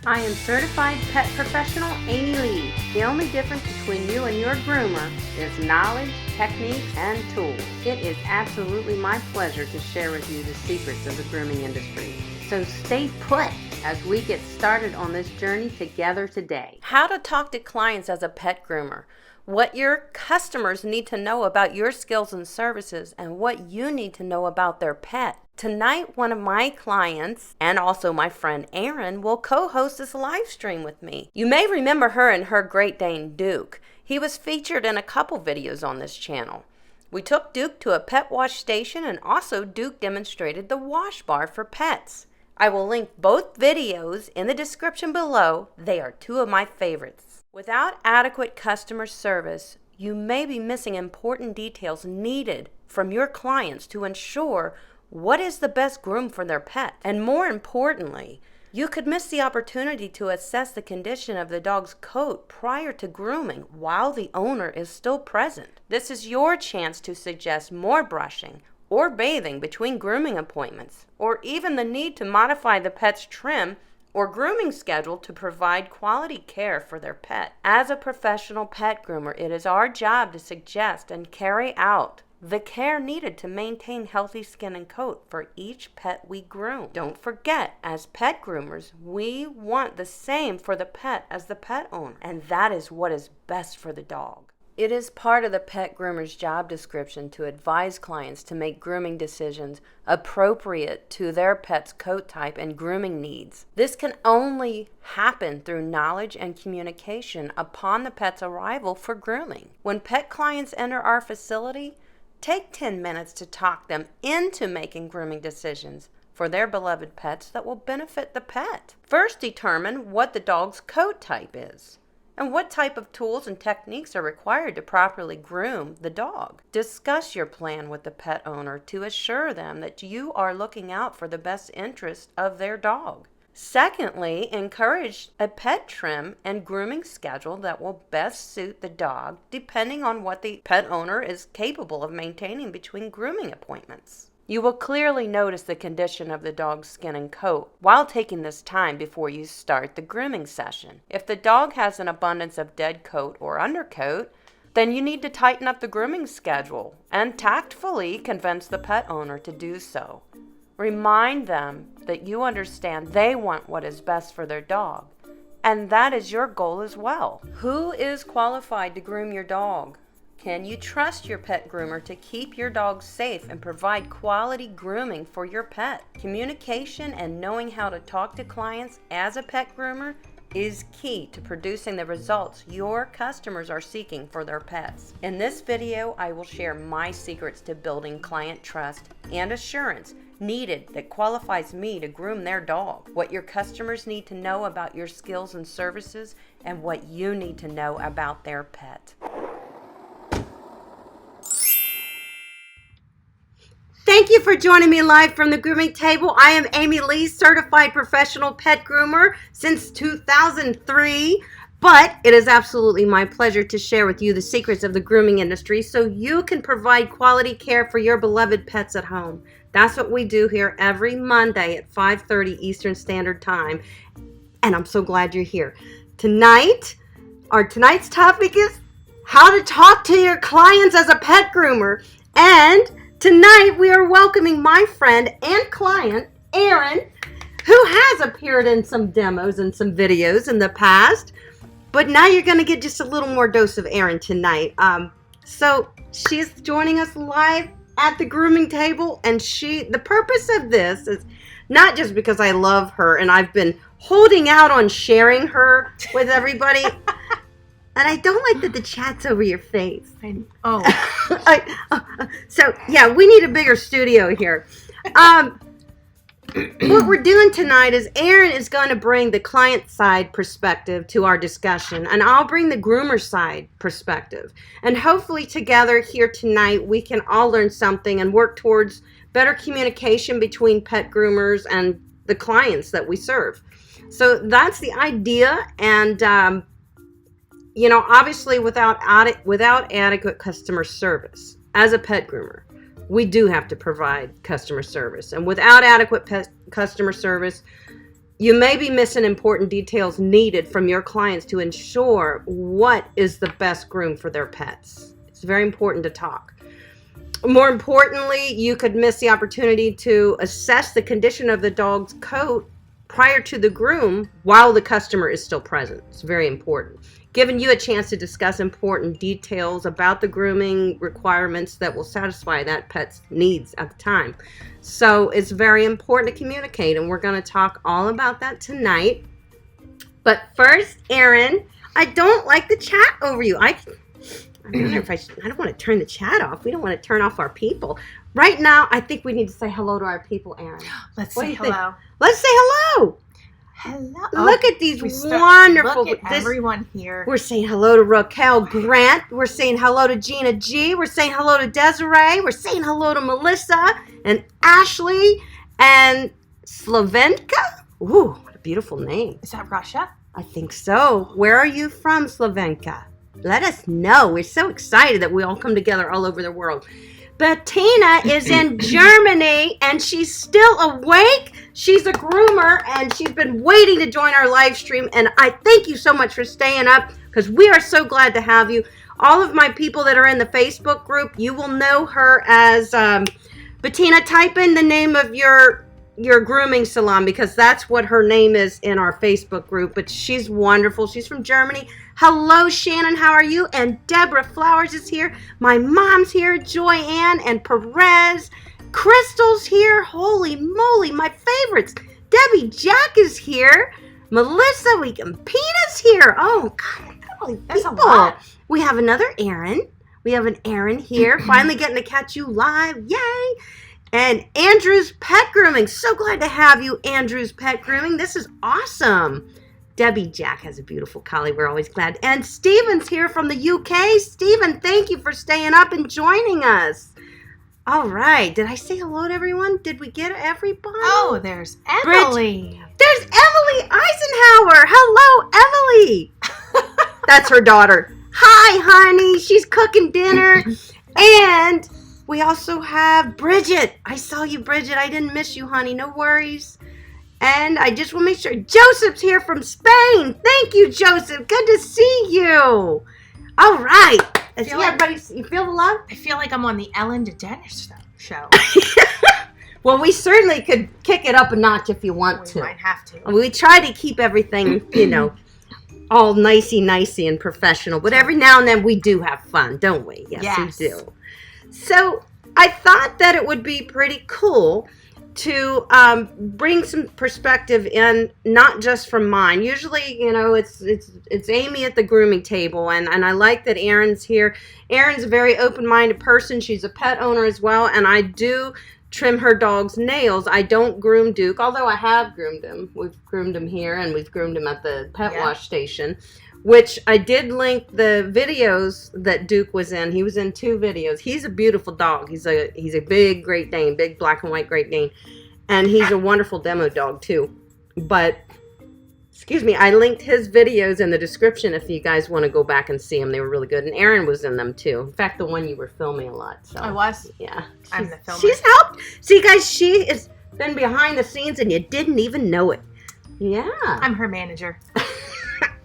I am certified pet professional Amy Lee. The only difference between you and your groomer is knowledge, techniques, and tools. It is absolutely my pleasure to share with you the secrets of the grooming industry. So stay put as we get started on this journey together today. How to talk to clients as a pet groomer. What your customers need to know about your skills and services, and what you need to know about their pet. Tonight, one of my clients, and also my friend Erin, will co-host this live stream with me. You may remember her and her Great Dane, Duke. He was featured in a couple videos on this channel. We took Duke to a pet wash station, and also Duke demonstrated the wash bar for pets. I will link both videos in the description below. They are two of my favorites. Without adequate customer service, you may be missing important details needed from your clients to ensure what is the best groom for their pet. And more importantly, you could miss the opportunity to assess the condition of the dog's coat prior to grooming while the owner is still present. This is your chance to suggest more brushing or bathing between grooming appointments, or even the need to modify the pet's trim or grooming schedule to provide quality care for their pet. As a professional pet groomer, it is our job to suggest and carry out the care needed to maintain healthy skin and coat for each pet we groom. Don't forget, as pet groomers, we want the same for the pet as the pet owner, and that is what is best for the dog. It is part of the pet groomer's job description to advise clients to make grooming decisions appropriate to their pet's coat type and grooming needs. This can only happen through knowledge and communication upon the pet's arrival for grooming. When pet clients enter our facility, take 10 minutes to talk them into making grooming decisions for their beloved pets that will benefit the pet. First, determine what the dog's coat type is and what type of tools and techniques are required to properly groom the dog. Discuss your plan with the pet owner to assure them that you are looking out for the best interest of their dog. Secondly, encourage a pet trim and grooming schedule that will best suit the dog depending on what the pet owner is capable of maintaining between grooming appointments. You will clearly notice the condition of the dog's skin and coat while taking this time before you start the grooming session. If the dog has an abundance of dead coat or undercoat, then you need to tighten up the grooming schedule and tactfully convince the pet owner to do so. Remind them that you understand they want what is best for their dog, and that is your goal as well. Who is qualified to groom your dog? Can you trust your pet groomer to keep your dog safe and provide quality grooming for your pet? Communication and knowing how to talk to clients as a pet groomer is key to producing the results your customers are seeking for their pets. In this video, I will share my secrets to building client trust and assurance needed that qualifies me to groom their dog, what your customers need to know about your skills and services, and what you need to know about their pet. Thank you for joining me live from the grooming table. I am Amy Lee, certified professional pet groomer since 2003. But it is absolutely my pleasure to share with you the secrets of the grooming industry so you can provide quality care for your beloved pets at home. That's what we do here every Monday at 5:30 Eastern Standard Time. And I'm so glad you're here. Tonight's topic is how to talk to your clients as a pet groomer. And tonight, we are welcoming my friend and client, Erin, who has appeared in some demos and some videos in the past. But now you're going to get just a little more dose of Erin tonight. So she's joining us live at the grooming table. And the purpose of this is not just because I love her and I've been holding out on sharing her with everybody. And I don't like that the chat's over your face. So, yeah, we need a bigger studio here. What we're doing tonight is Erin is going to bring the client side perspective to our discussion, and I'll bring the groomer side perspective. And hopefully together here tonight, we can all learn something and work towards better communication between pet groomers and the clients that we serve. So that's the idea. And obviously without adequate customer service as a pet groomer, we do have to provide customer service. And without adequate customer service, You may be missing important details needed from your clients to ensure what is the best groom for their pets. It's very important to talk. More importantly, you could miss the opportunity to assess the condition of the dog's coat prior to the groom while the customer is still present. It's very important. Giving you a chance to discuss important details about the grooming requirements that will satisfy that pet's needs at the time. So it's very important to communicate, and we're going to talk all about that tonight. But first, Erin, I don't like the chat over you. I don't know if I don't want to turn the chat off. We don't want to turn off our people. Right now, I think we need to say hello to our people, Erin. Let's say hello. Let's say hello. Hello. Look at these wonderful. Look at everyone here. We're saying hello to Raquel Grant. We're saying hello to Gina G. We're saying hello to Desiree. We're saying hello to Melissa and Ashley and Slavenka. Ooh, what a beautiful name. Is that Russia? I think so. Where are you from, Slavenka? Let us know. We're so excited that we all come together all over the world. Bettina is in Germany, and she's still awake. She's a groomer, and she's been waiting to join our live stream. And I thank you so much for staying up, because we are so glad to have you. All of my people that are in the Facebook group, you will know her as Bettina. Type in the name of your grooming salon, because that's what her name is in our Facebook group. But she's wonderful. She's from Germany. Hello, Shannon. How are you? And Deborah Flowers is here. My mom's here. Joy Ann and Perez. Crystal's here. Holy moly, my favorites. Debbie Jack is here. Melissa, Pina's here. Oh, God. That's a lot. We have another Erin. We have an Erin here. Finally getting to catch you live. Yay. And Andrew's Pet Grooming. So glad to have you, Andrew's Pet Grooming. This is awesome. Debbie Jack has a beautiful collie. We're always glad. And Stephen's here from the UK. Stephen, thank you for staying up and joining us. All right. Did I say hello to everyone? Did we get everybody? Oh, there's Emily. There's Emily Eisenhower. Hello, Emily. That's her daughter. Hi, honey. She's cooking dinner. And we also have Bridget. I saw you, Bridget. I didn't miss you, honey. No worries. And I just want to make sure. Joseph's here from Spain. Thank you, Joseph. Good to see you. All right. You feel the love? I feel like I'm on the Ellen DeGeneres show. Well, we certainly could kick it up a notch if you want to. We might have to. We try to keep everything, all nicey and professional. But every now and then we do have fun, don't we? Yes, we do. So I thought that it would be pretty cool to bring some perspective in, not just from mine. Usually, it's Amy at the grooming table, and I like that Erin's here. Erin's a very open-minded person. She's a pet owner as well, and I do trim her dog's nails. I don't groom Duke, although I have groomed him. We've groomed him here, and we've groomed him at the pet wash station, which I did link the videos that Duke was in. He was in 2 videos. He's a beautiful dog. He's a big Great Dane, big black and white Great Dane. And he's a wonderful demo dog, too. But, I linked his videos in the description if you guys want to go back and see them. They were really good. And Erin was in them, too. In fact, the one you were filming a lot. So I was? Yeah. I'm the filmer. She's helped. See, guys, she has been behind the scenes, and you didn't even know it. Yeah. I'm her manager.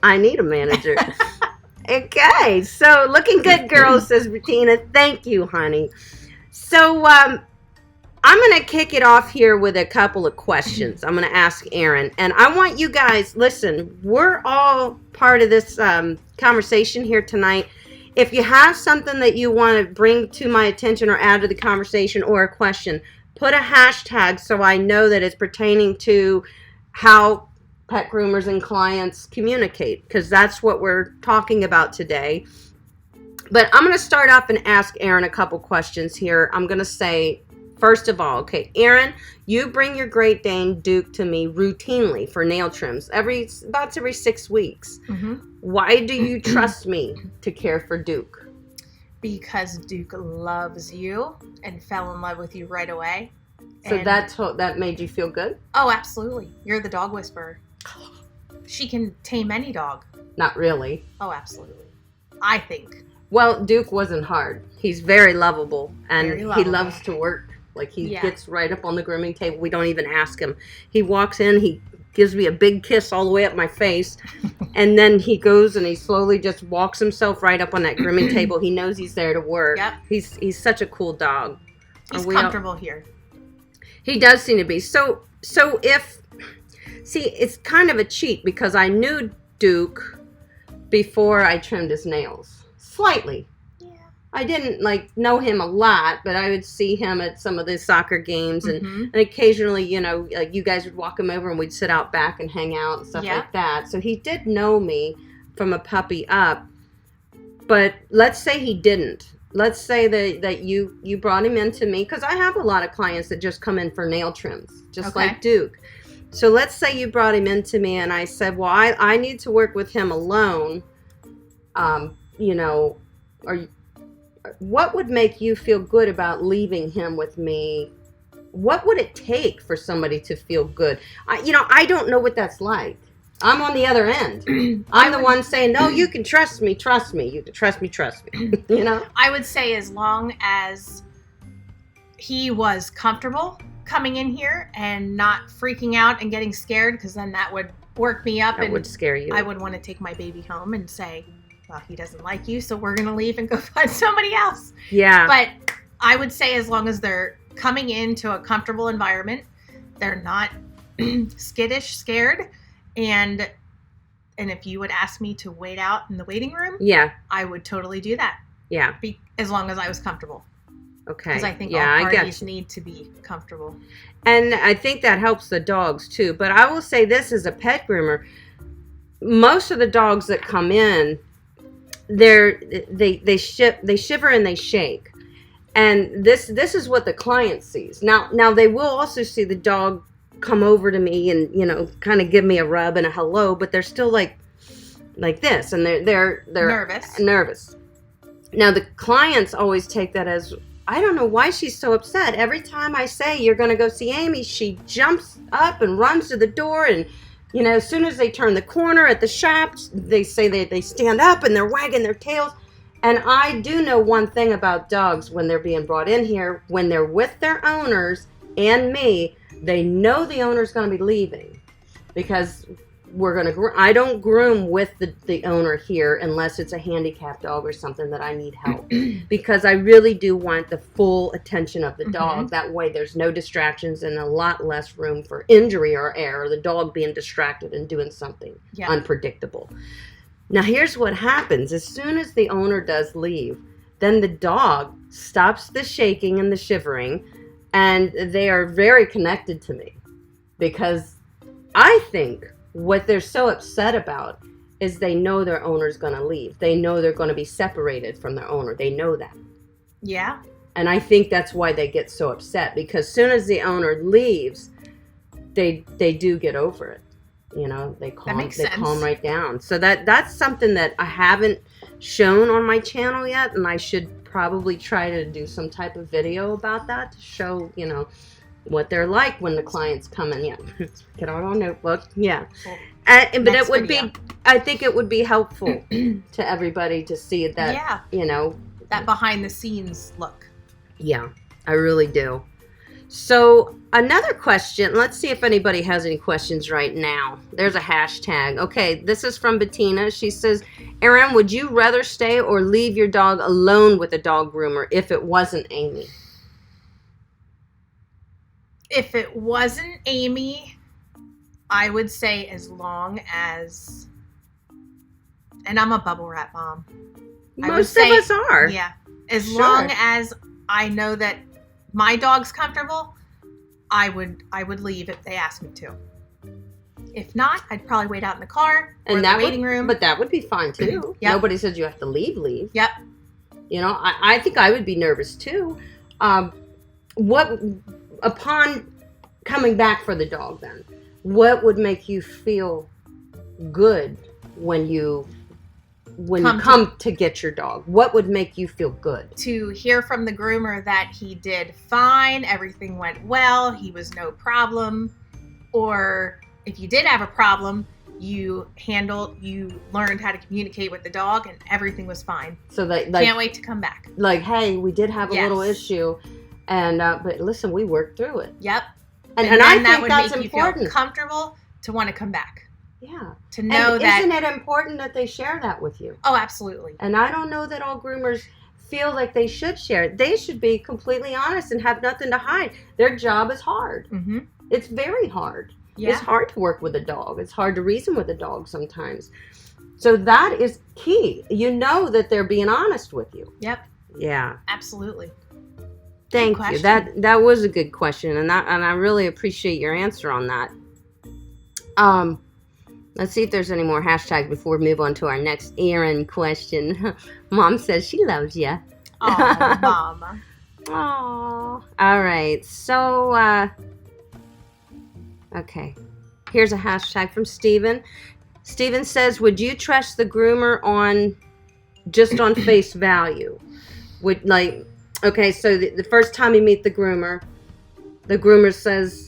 I need a manager. Okay, so looking good, girls, says Bettina. Thank you, honey. So I'm going to kick it off here with a couple of questions. I'm going to ask Erin. And I want you guys, listen, we're all part of this conversation here tonight. If you have something that you want to bring to my attention or add to the conversation or a question, put a hashtag so I know that it's pertaining to how pet groomers and clients communicate, because that's what we're talking about today. But I'm going to start off and ask Erin a couple questions here. I'm going to say, first of all, okay, Erin, you bring your Great Dane Duke to me routinely for nail trims about every 6 weeks. Mm-hmm. Why do you trust me to care for Duke? Because Duke loves you and fell in love with you right away. So that made you feel good? Oh, absolutely. You're the dog whisperer. She can tame any dog. Not really. Oh, absolutely. I think. Well, Duke wasn't hard. He's very lovable, and he loves to work. Like, he gets right up on the grooming table. We don't even ask him. He walks in, he gives me a big kiss all the way up my face. And then he goes and he slowly just walks himself right up on that grooming table. He knows he's there to work. Yep. He's such a cool dog. He's comfortable here. He does seem to be. So it's kind of a cheat because I knew Duke before I trimmed his nails. Slightly. I didn't know him a lot, but I would see him at some of the soccer games, and occasionally, you guys would walk him over and we'd sit out back and hang out and stuff like that. So he did know me from a puppy up. But let's say he didn't. Let's say that you brought him into me, because I have a lot of clients that just come in for nail trims, just like Duke. So let's say you brought him into me and I said, well, I need to work with him alone. What would make you feel good about leaving him with me? What would it take for somebody to feel good? I don't know what that's like. I'm on the other end. I'm the one saying, no, you can trust me. You can trust me. I would say as long as he was comfortable coming in here and not freaking out and getting scared, because then that would work me up. That would scare you. I would want to take my baby home and say, well, he doesn't like you, so we're going to leave and go find somebody else. Yeah. But I would say as long as they're coming into a comfortable environment, they're not skittish, scared, and if you would ask me to wait out in the waiting room, I would totally do that. Yeah. As long as I was comfortable. Okay. Because I think all parties need to be comfortable. And I think that helps the dogs too. But I will say this as a pet groomer, most of the dogs that come in, they shiver and they shake, and this is what the client sees. Now they will also see the dog come over to me and kind of give me a rub and a hello, but they're still like this, and they're nervous. Now the clients always take that as, I don't know why she's so upset. Every time I say you're going to go see Amy, she jumps up and runs to the door, and as soon as they turn the corner at the shops, they say they stand up and they're wagging their tails. And I do know one thing about dogs when they're being brought in here, when they're with their owners and me, they know the owner's going to be leaving, because I don't groom with the owner here unless it's a handicapped dog or something that I need help, because I really do want the full attention of the dog. That way there's no distractions and a lot less room for injury or error, the dog being distracted and doing something unpredictable. Now here's what happens. As soon as the owner does leave, then the dog stops the shaking and the shivering, and they are very connected to me, because I think what they're so upset about is they know their owner's going to leave. They know they're going to be separated from their owner. They know that. Yeah. And I think that's why they get so upset, because as soon as the owner leaves, they do get over it. They calm right down. So that's something that I haven't shown on my channel yet, and I should probably try to do some type of video about that to show, what they're like when the clients come in. Get out on notebook. But it would be, I think it would be helpful to everybody to see that, that behind the scenes look. Yeah, I really do. So another question, let's see if anybody has any questions right now. There's a hashtag. Okay, this is from Bettina. She says, Erin, would you rather stay or leave your dog alone with a dog groomer if it wasn't Amy? If it wasn't Amy, I would say as long as, and I'm a bubble wrap mom. Most of us are. Yeah. As long as I know that my dog's comfortable, I would leave if they asked me to. If not, I'd probably wait out in the car or in the waiting room. But that would be fine too. Nobody says you have to leave. Yep. I think I would be nervous too. Upon coming back for the dog then, what would make you feel good when you come to get your dog? What would make you feel good? To hear from the groomer that he did fine, everything went well, he was no problem. Or if you did have a problem, you learned how to communicate with the dog and everything was fine. So can't wait to come back. Hey, we did have a little issue, and but listen, we worked through it. Yep. And I think that would that's make important. you feel comfortable to want to come back. Yeah. To know and that. Isn't it important that they share that with you? Oh, absolutely. And I don't know that all groomers feel like they should share it. They should be completely honest and have nothing to hide. Their job is hard. Mm-hmm. It's very hard. Yeah. It's hard to work with a dog. It's hard to reason with a dog sometimes. So that is key. You know that they're being honest with you. Yep. Yeah. Absolutely. Thank you. That was a good question, and I really appreciate your answer on that. Let's see if there's any more hashtags before we move on to our next Erin question. Mom says she loves you. Oh, Mama. Oh. All right. So, okay. Here's a hashtag from Steven. Steven says, would you trust the groomer just on face value? Okay, so the first time you meet the groomer says,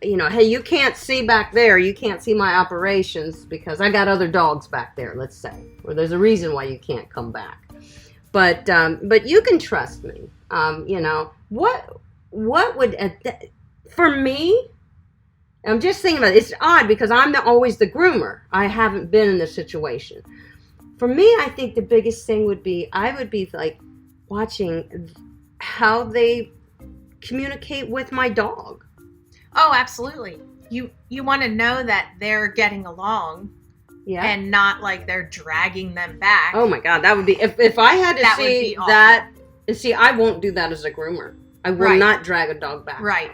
hey, you can't see back there. You can't see my operations because I got other dogs back there, let's say. Or there's a reason why you can't come back. But you can trust me. What would, for me, I'm just thinking about it. It's odd because I'm always the groomer. I haven't been in this situation. For me, I think the biggest thing would be, I would be like watching how they communicate with my dog. Oh, absolutely. You want to know that they're getting along, and not like they're dragging them back. Oh my God, that would be if I had to see that. See, I won't do that as a groomer. I will not drag a dog back. Right,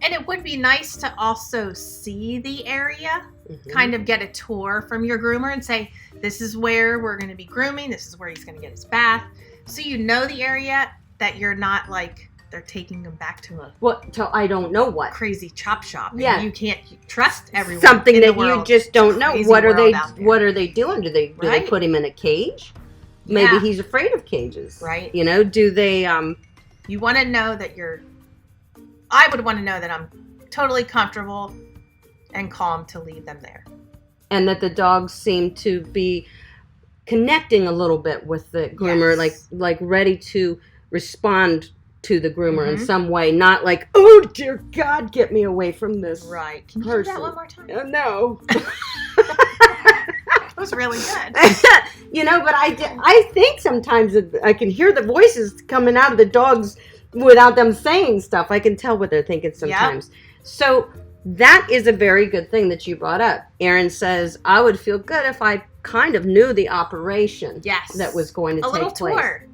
and it would be nice to also see the area, kind of get a tour from your groomer and say, this is where we're going to be grooming. This is where he's going to get his bath. So you know the area, that you're not like they're taking them back to I don't know what crazy chop shop. Yeah, and you can't trust everyone. Something that you just don't know. What are they doing? Do they put him in a cage? Maybe he's afraid of cages. Right. Do they? You want to know that I would want to know that I'm totally comfortable and calm to leave them there, and that the dogs seem to be connecting a little bit with the groomer, like ready to respond to the groomer in some way, not like, oh dear God, get me away from this. Right. Can you person. do that one more time? No. That was really good. But I think sometimes I can hear the voices coming out of the dogs without them saying stuff. I can tell what they're thinking sometimes. Yep. So that is a very good thing that you brought up. Erin says, I would feel good if I kind of knew the operation that was going to take place. A little tour.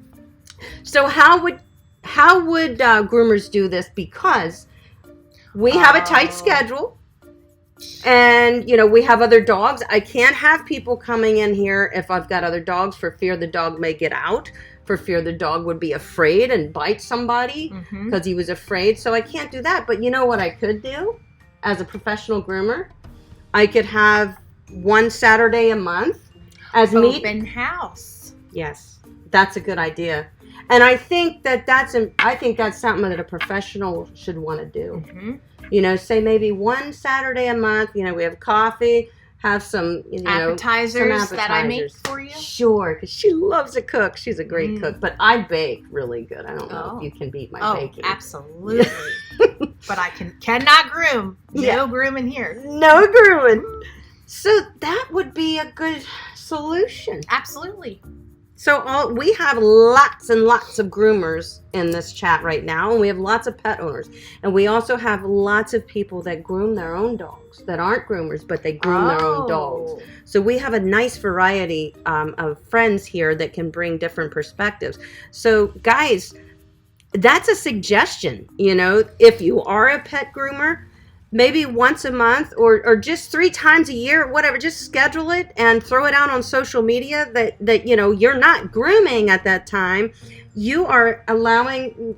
So how would groomers do this? Because we have a tight schedule, and we have other dogs. I can't have people coming in here if I've got other dogs for fear the dog may get out, for fear the dog would be afraid and bite somebody because he was afraid. So I can't do that. But you know what I could do as a professional groomer? I could have one Saturday a month as open house. Yes, that's a good idea. And I think that's something that a professional should want to do. Say maybe one Saturday a month, we have coffee, have some, appetizers that I make for you. Sure, because she loves to cook. She's a great cook, but I bake really good. I don't know if you can beat my baking. Oh, absolutely. But I cannot groom. No grooming here. No grooming. So that would be a good solution. Absolutely. So we have lots and lots of groomers in this chat right now, and we have lots of pet owners. And we also have lots of people that groom their own dogs, that aren't groomers, but they groom their own dogs. So we have a nice variety of friends here that can bring different perspectives. So guys, that's a suggestion. If you are a pet groomer, maybe once a month or just 3 times a year, whatever, just schedule it and throw it out on social media that you're not grooming at that time. You are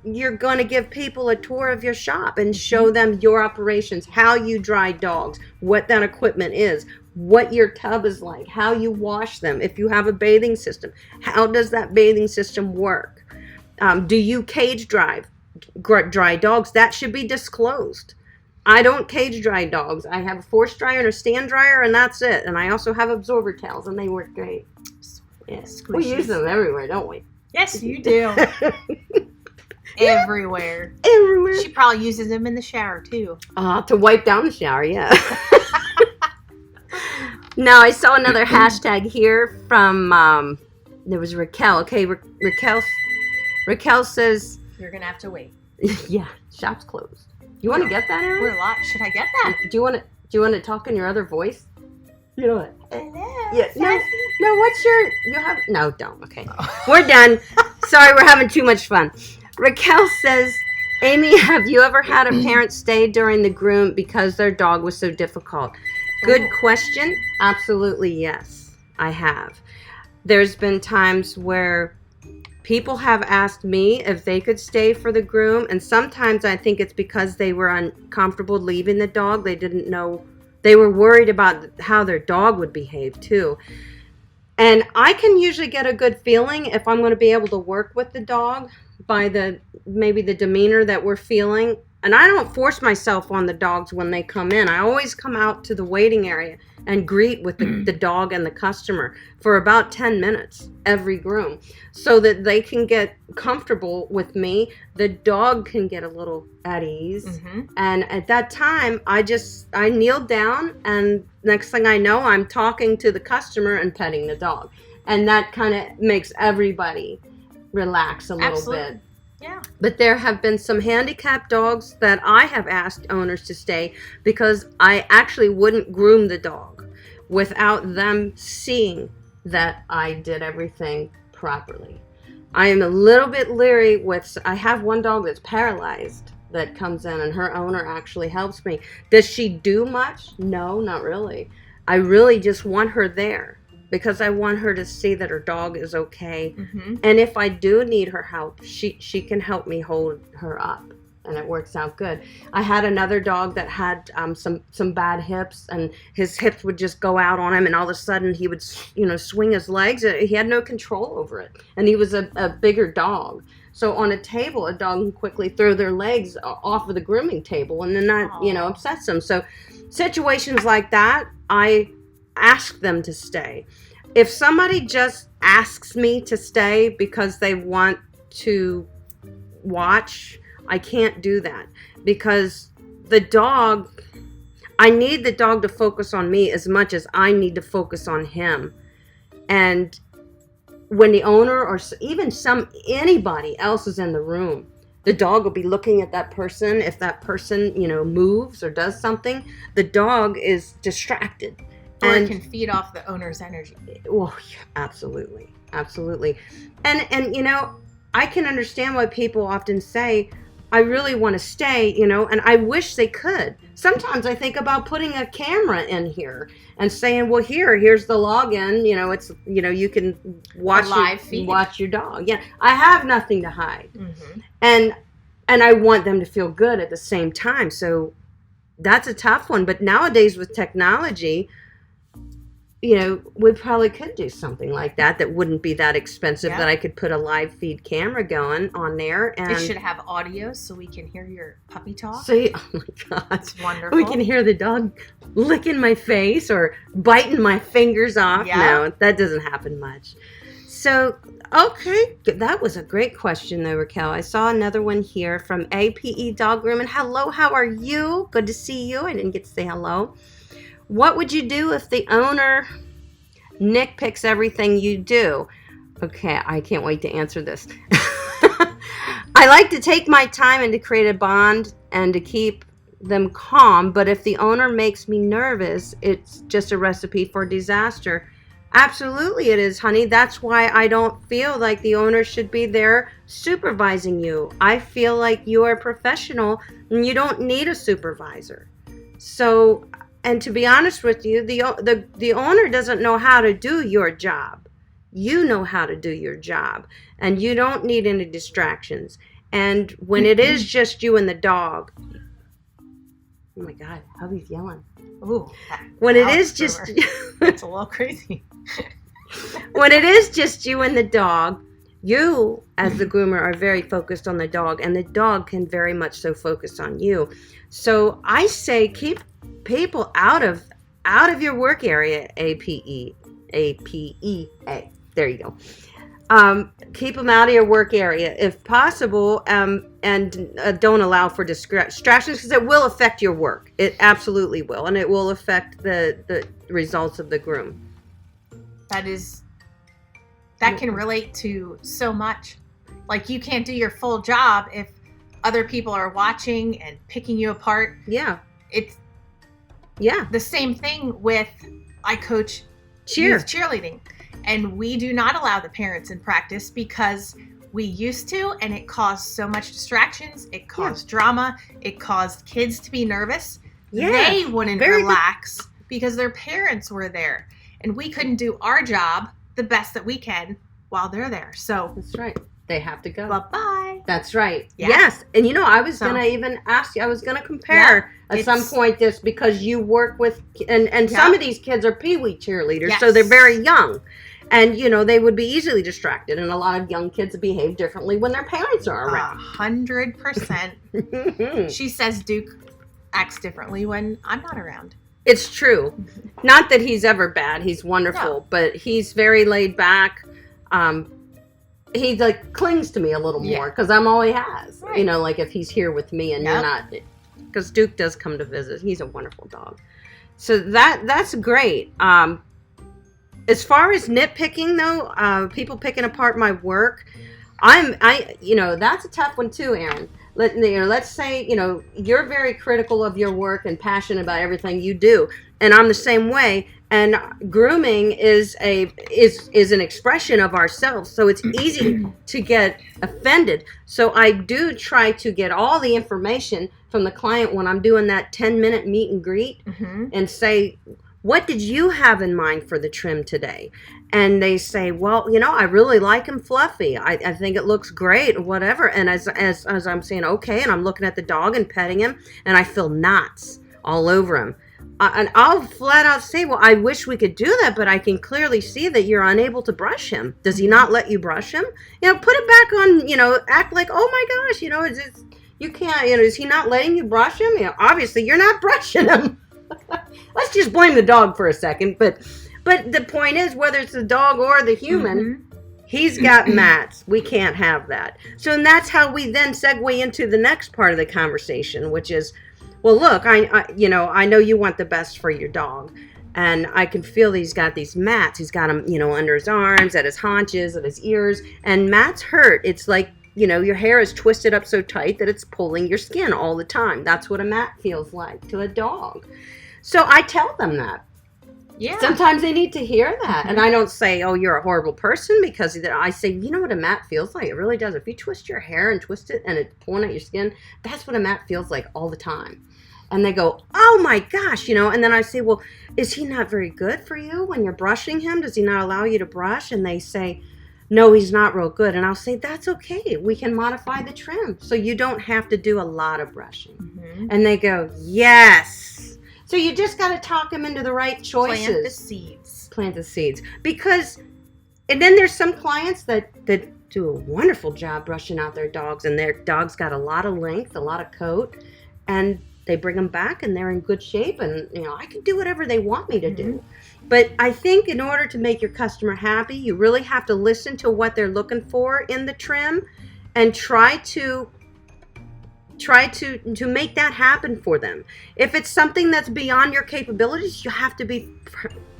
you're going to give people a tour of your shop and show them your operations, how you dry dogs, what that equipment is, what your tub is like, how you wash them. If you have a bathing system, how does that bathing system work? Do you cage dry dogs? That should be disclosed. I don't cage dry dogs. I have a force dryer and a stand dryer, and that's it. And I also have absorber towels, and they work great. Yeah. We use them everywhere, don't we? Yes, you do. everywhere. Everywhere. She probably uses them in the shower too. To wipe down the shower, yeah. Now, I saw another hashtag here from, there was Raquel. Okay, Raquel says... You're going to have to wait. Yeah, shop's closed. You want to get that, Erin? We're live. Should I get that? Do you want to talk in your other voice? You know what? Hello. Yeah. No. What's your? You have no. Don't. Okay. Oh. We're done. Sorry, we're having too much fun. Raquel says, Amy, have you ever had a parent stay during the groom because their dog was so difficult? Good question. Absolutely yes, I have. There's been times where people have asked me if they could stay for the groom, and sometimes I think it's because they were uncomfortable leaving the dog. They didn't know, they were worried about how their dog would behave too. And I can usually get a good feeling if I'm going to be able to work with the dog by maybe the demeanor that we're feeling. And I don't force myself on the dogs when they come in. I always come out to the waiting area and greet with the dog and the customer for about 10 minutes every groom so that they can get comfortable with me. The dog can get a little at ease. Mm-hmm. And at that time, I kneel down, and next thing I know, I'm talking to the customer and petting the dog. And that kind of makes everybody relax a little bit. Yeah. But there have been some handicapped dogs that I have asked owners to stay because I actually wouldn't groom the dog without them seeing that I did everything properly. I am a little bit leery I have one dog that's paralyzed that comes in, and her owner actually helps me. Does she do much? No, not really. I really just want her there, because I want her to see that her dog is okay. Mm-hmm. And if I do need her help, she can help me hold her up, and it works out good. I had another dog that had some bad hips, and his hips would just go out on him, and all of a sudden he would swing his legs. He had no control over it, and he was a bigger dog. So on a table, a dog can quickly throw their legs off of the grooming table, and then that upsets them. So situations like that, I ask them to stay. If somebody just asks me to stay because they want to watch, I can't do that, because I need the dog to focus on me as much as I need to focus on him. And when the owner or even anybody else is in the room, the dog will be looking at that person. If that person, moves or does something, the dog is distracted. Or it can feed off the owner's energy. Well, yeah, absolutely. Absolutely. And I can understand why people often say, I really want to stay, and I wish they could. Sometimes I think about putting a camera in here and saying, well, here's the login. It's, you can watch your dog. Yeah. I have nothing to hide. Mm-hmm. And I want them to feel good at the same time. So that's a tough one. But nowadays with technology, we probably could do something like that wouldn't be that expensive, that I could put a live feed camera going on there. And it should have audio so we can hear your puppy talk. Oh my God. It's wonderful. We can hear the dog licking my face or biting my fingers off. Yeah. No, that doesn't happen much. So, okay. That was a great question though, Raquel. I saw another one here from APE Dog Grooming. Hello, how are you? Good to see you. I didn't get to say hello. What would you do if the owner nitpicks everything you do? Okay, I can't wait to answer this. I like to take my time and to create a bond and to keep them calm, but if the owner makes me nervous, it's just a recipe for disaster. Absolutely it is, honey. That's why I don't feel like the owner should be there supervising you. I feel like you are a professional and you don't need a supervisor. So... And to be honest with you, the owner doesn't know how to do your job. You know how to do your job. And you don't need any distractions. And when it is just you and the dog... Oh my God, hubby's yelling. Ooh. When it is just... That's a little crazy. When it is just you and the dog, you, as the groomer, are very focused on the dog. And the dog can very much so focus on you. So I say keep people out of your work area. APE. There you go. Keep them out of your work area if possible. don't allow for distractions, because it will affect your work. It absolutely will, and it will affect the results of the groom. That can relate to so much. Like, you can't do your full job if other people are watching and picking you apart. Yeah. It's the same thing with, I coach youth cheerleading, and we do not allow the parents in practice because we used to, and it caused so much distractions. It caused drama. It caused kids to be nervous. Yeah. They wouldn't relax because their parents were there, and we couldn't do our job the best that we can while they're there. So that's right. They have to go. Bye-bye. That's right. Yeah. Yes. And I was going to even ask you, I was going to compare at some point this, because you work with, and some of these kids are peewee cheerleaders, so they're very young. And, they would be easily distracted. And a lot of young kids behave differently when their parents are around. 100%. She says Duke acts differently when I'm not around. It's true. Not that he's ever bad. He's wonderful. But he's very laid back. He clings to me a little more because I'm all he has. Right. Like if he's here with me and you're not. Because Duke does come to visit. He's a wonderful dog. So that's great. As far as nitpicking, though, people picking apart my work, that's a tough one too, Erin. Let's say, you're very critical of your work and passionate about everything you do, and I'm the same way. And grooming is an expression of ourselves, so it's easy to get offended. So I do try to get all the information from the client when I'm doing that 10-minute meet and greet, and say, what did you have in mind for the trim today? And they say, well, I really like him fluffy. I think it looks great, or whatever. And as I'm saying, okay, and I'm looking at the dog and petting him, and I feel knots all over him. And I'll flat out say, well, I wish we could do that, but I can clearly see that you're unable to brush him. Does he not let you brush him? Put it back on, act like, oh my gosh, you can't, is he not letting you brush him? Obviously you're not brushing him. Let's just blame the dog for a second. But the point is, whether it's the dog or the human, he's got mats. We can't have that. So, and that's how we then segue into the next part of the conversation, which is, well, look, I know you want the best for your dog. And I can feel that he's got these mats. He's got them, under his arms, at his haunches, at his ears. And mats hurt. It's like, your hair is twisted up so tight that it's pulling your skin all the time. That's what a mat feels like to a dog. So I tell them that. Yeah. Sometimes they need to hear that. And I don't say, oh, you're a horrible person, because I say, you know what a mat feels like? It really does. If you twist your hair and twist it and it's pulling at your skin, that's what a mat feels like all the time. And they go, oh my gosh, and then I say, well, is he not very good for you when you're brushing him? Does he not allow you to brush? And they say, no, he's not real good. And I'll say, that's okay. We can modify the trim so you don't have to do a lot of brushing. And they go, yes. So you just got to talk them into the right choices. Plant the seeds. Because, and then there's some clients that do a wonderful job brushing out their dogs, and their dog's got a lot of length, a lot of coat, and they bring them back and they're in good shape, and I can do whatever they want me to do. But I think in order to make your customer happy, you really have to listen to what they're looking for in the trim and try to make that happen for them. If it's something that's beyond your capabilities, you have to be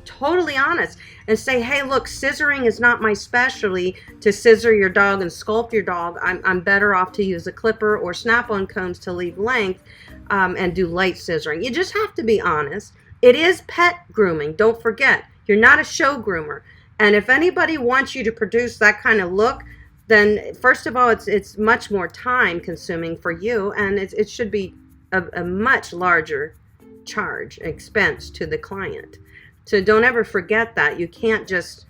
totally honest and say, hey, look, scissoring is not my specialty to scissor your dog and sculpt your dog. I'm better off to use a clipper or snap-on combs to leave length and do light scissoring. You just have to be honest. It is pet grooming. Don't forget, you're not a show groomer. And if anybody wants you to produce that kind of look, then first of all, it's much more time consuming for you, and it should be a much larger expense to the client. So don't ever forget that. You can't just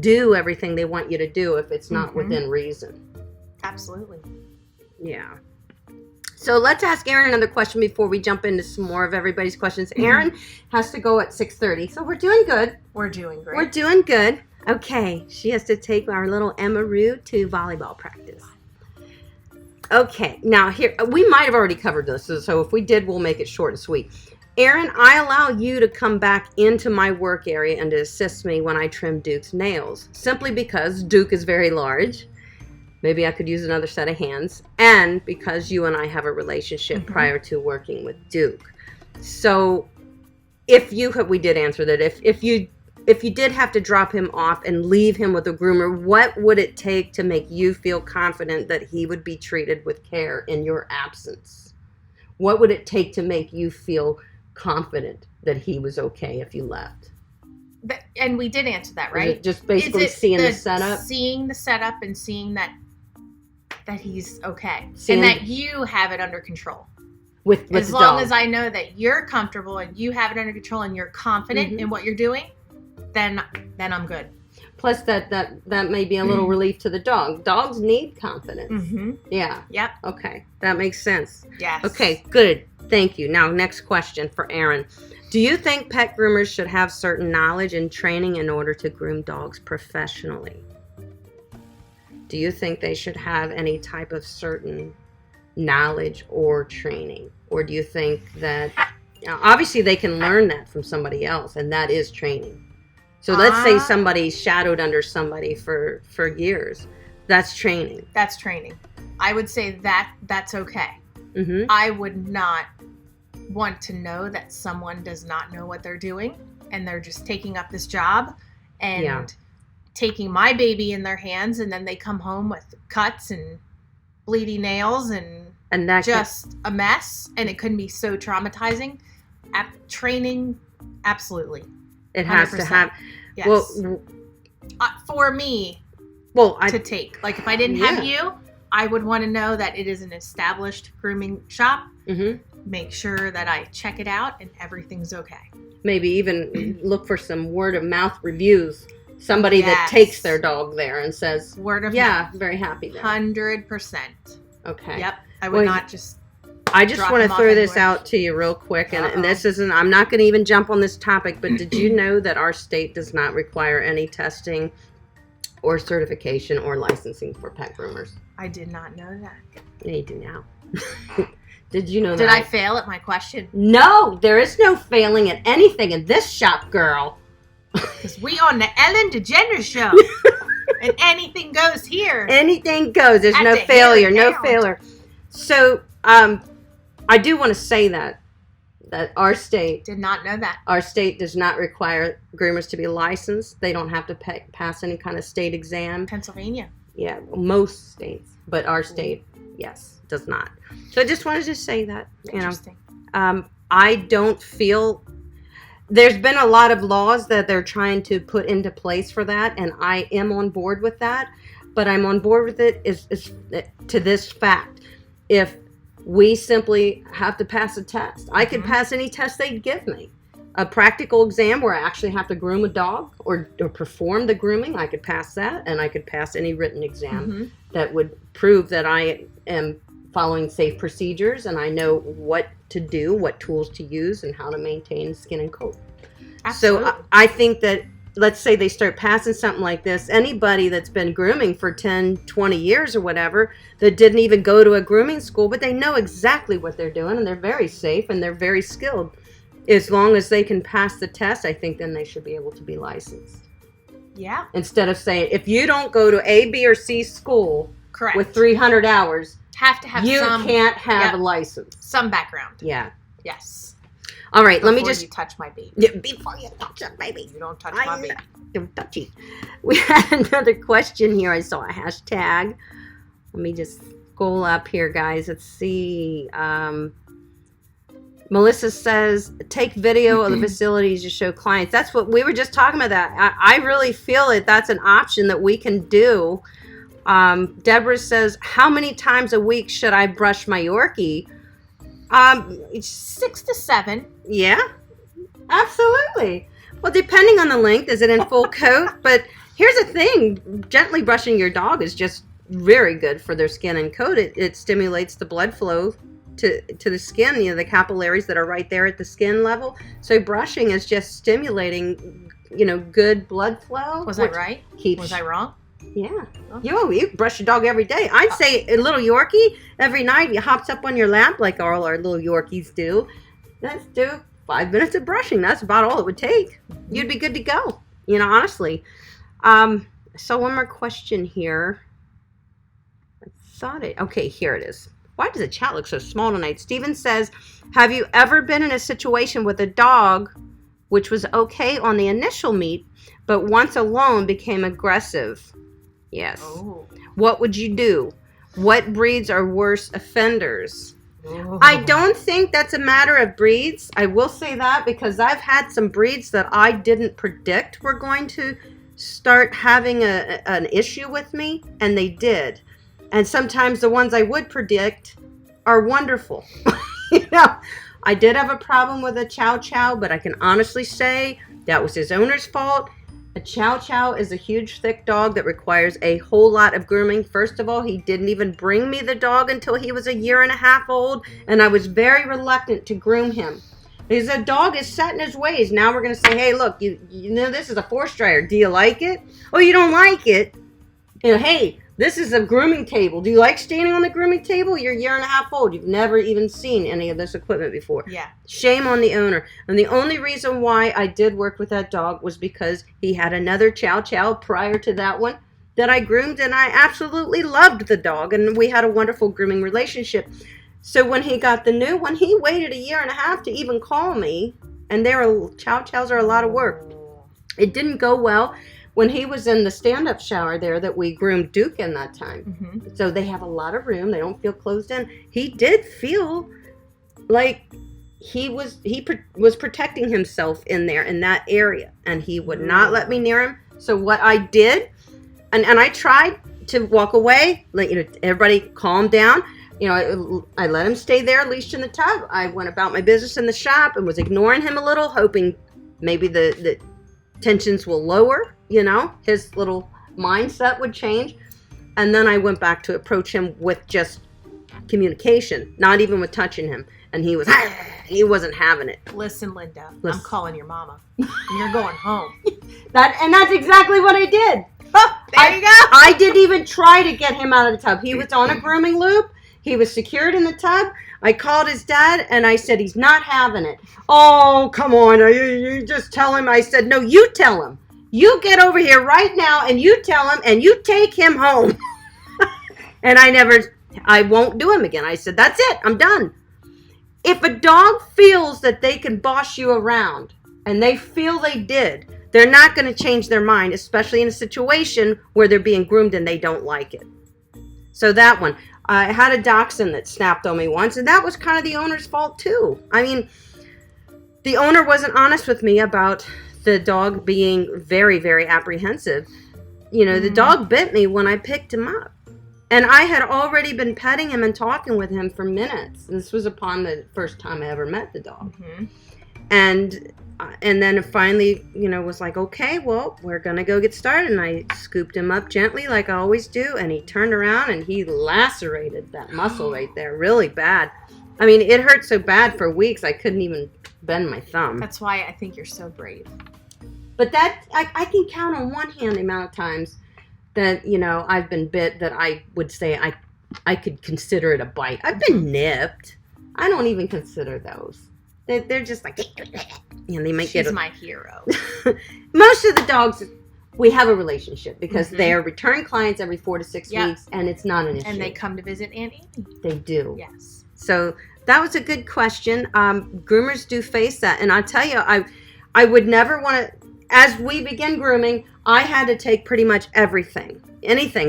do everything they want you to do if it's not within reason. Absolutely. Yeah. So let's ask Erin another question before we jump into some more of everybody's questions. Erin has to go at 6:30, so we're doing good. We're doing great. We're doing good. Okay, she has to take our little Emma Roo to volleyball practice. Okay, now here, we might have already covered this, so if we did, we'll make it short and sweet. Erin, I allow you to come back into my work area and to assist me when I trim Duke's nails, simply because Duke is very large. Maybe I could use another set of hands. And because you and I have a relationship prior to working with Duke. So we did answer that. If you did have to drop him off and leave him with a groomer, what would it take to make you feel confident that he would be treated with care in your absence? What would it take to make you feel confident that he was okay if you left? And we did answer that, right? Is it just basically seeing the setup? Seeing the setup and seeing that he's okay. And that you have it under control. With as the long dog. as I know that you're comfortable and you have it under control and you're confident in what you're doing, then I'm good. Plus that may be a little relief to the dog. Dogs need confidence. Yeah. Yep. Okay. That makes sense. Yes. Okay, good. Thank you. Now, next question for Aaron. Do you think pet groomers should have certain knowledge and training in order to groom dogs professionally? Do you think they should have any type of certain knowledge or training? Or do you think that, obviously they can learn that from somebody else, and that is training. So let's say somebody shadowed under somebody for years. That's training. That's training. I would say that's okay. I would not want to know that someone does not know what they're doing and they're just taking up this job and taking my baby in their hands, and then they come home with cuts and bleeding nails and that just a mess, and it can be so traumatizing. Training, absolutely. It has 100%. To have. Yes. Well, for me, to take. Like if I didn't have you, I would want to know that it is an established grooming shop. Make sure that I check it out and everything's okay. Maybe even look for some word of mouth reviews. Somebody that takes their dog there and says, word of mouth. Very happy there. 100%. Okay. Yep. I would not just. I just want to throw this out to you real quick, and this isn't, I'm not going to even jump on this topic, but did you know that our state does not require any testing or certification or licensing for pet groomers? I did not know that. Yeah, you do now. Did you know that? Did I fail at my question? No, there is no failing at anything in this shop, girl. Because we on the Ellen DeGeneres show. And anything goes here. Anything goes. There's no failure. No failure. So, I do want to say that our state did not know that. Our state does not require groomers to be licensed. They don't have to pass any kind of state exam. Pennsylvania. Yeah, most states, but our state, yes, does not. So I just wanted to say that. Interesting. I don't feel there's been a lot of laws that they're trying to put into place for that, and I am on board with that. But I'm on board with it is to this fact: if we simply have to pass a test, I could pass any test they'd give me. A practical exam where I actually have to groom a dog or perform the grooming, I could pass that, and I could pass any written exam that would prove that I am following safe procedures and I know what to do, what tools to use, and how to maintain skin and coat. Absolutely. So I think that, let's say they start passing something like this, anybody that's been grooming for 10, 20 years or whatever, that didn't even go to a grooming school, but they know exactly what they're doing, and they're very safe and they're very skilled. As long as they can pass the test, I think then they should be able to be licensed. Yeah. Instead of saying, if you don't go to A, B, or C school with 300 hours, you can't have a license. Some background. Yeah. Yes. All right, before let me just... you touch my baby. Yeah, before you touch my baby. You don't touch my baby. Don't touch it. We had another question here. I saw a hashtag. Let me just scroll up here, guys. Let's see. Melissa says, take video of the facilities to show clients. That's what we were just talking about. That I really feel that that's an option that we can do. Deborah says, how many times a week should I brush my Yorkie? 6 to 7. Yeah, absolutely. Well, depending on the length, is it in full coat? But here's the thing. Gently brushing your dog is just very good for their skin and coat. It stimulates the blood flow to the skin, the capillaries that are right there at the skin level. So brushing is just stimulating, good blood flow. Was I right? Was I wrong? Yeah. Oh. You brush your dog every day. I'd say a little Yorkie every night. He hops up on your lap like all our little Yorkies do. Let's do 5 minutes of brushing. That's about all it would take. You'd be good to go. Honestly. So one more question here. Okay, here it is. Why does the chat look so small tonight? Steven says, have you ever been in a situation with a dog which was okay on the initial meet, but once alone became aggressive? Yes. Oh. What would you do? What breeds are worse offenders? Oh. I don't think that's a matter of breeds. I will say that because I've had some breeds that I didn't predict were going to start having an issue with me, and they did. And sometimes the ones I would predict are wonderful. I did have a problem with a Chow Chow, but I can honestly say that was his owner's fault. A Chow Chow is a huge, thick dog that requires a whole lot of grooming. First of all, he didn't even bring me the dog until he was 1.5 years old, and I was very reluctant to groom him. Because the dog is set in his ways. Now we're going to say, hey, look, you know this is a force dryer. Do you like it? Oh, you don't like it? Hey, this is a grooming table. Do you like standing on the grooming table? You're 1.5 years old. You've never even seen any of this equipment before. Yeah. Shame on the owner. And the only reason why I did work with that dog was because he had another Chow Chow prior to that one that I groomed, and I absolutely loved the dog, and we had a wonderful grooming relationship. So when he got the new one, he waited 1.5 years to even call me, and Chow Chows are a lot of work. It didn't go well when he was in the stand-up shower there that we groomed Duke in that time. Mm-hmm. So they have a lot of room. They don't feel closed in. He did feel like he was protecting himself in there in that area, and he would not let me near him. So what I did, and I tried to walk away, everybody calm down. I let him stay there leashed in the tub. I went about my business in the shop and was ignoring him a little, hoping maybe the tensions will lower, his little mindset would change. And then I went back to approach him with just communication, not even with touching him. And he wasn't having it. Listen, Linda, I'm calling your mama. And you're going home. That's exactly what I did. Oh, there you go. I didn't even try to get him out of the tub. He was on a grooming loop. He was secured in the tub. I called his dad, and I said, he's not having it. Oh, come on. You just tell him. I said, no, you tell him. You get over here right now, and you tell him, and you take him home. And I won't do him again. I said, that's it. I'm done. If a dog feels that they can boss you around, and they feel they did, they're not going to change their mind, especially in a situation where they're being groomed and they don't like it. So that one. I had a dachshund that snapped on me once, and that was kind of the owner's fault too. I mean, the owner wasn't honest with me about the dog being very, very apprehensive. The dog bit me when I picked him up. And I had already been petting him and talking with him for minutes. And this was upon the first time I ever met the dog. Mm-hmm. And then it finally, was like, okay, well, we're going to go get started. And I scooped him up gently like I always do. And he turned around and he lacerated that muscle right there really bad. I mean, it hurt so bad for weeks I couldn't even bend my thumb. That's why I think you're so brave. But I can count on one hand the amount of times that, I've been bit that I would say I could consider it a bite. I've been nipped. I don't even consider those. They're just like, they might She's my hero. Most of the dogs, we have a relationship because they are return clients every 4 to 6 weeks, and it's not an issue. And they come to visit Aunt Annie. They do. Yes. So that was a good question. Groomers do face that, and I'll tell you, I would never want to. As we begin grooming, I had to take pretty much anything.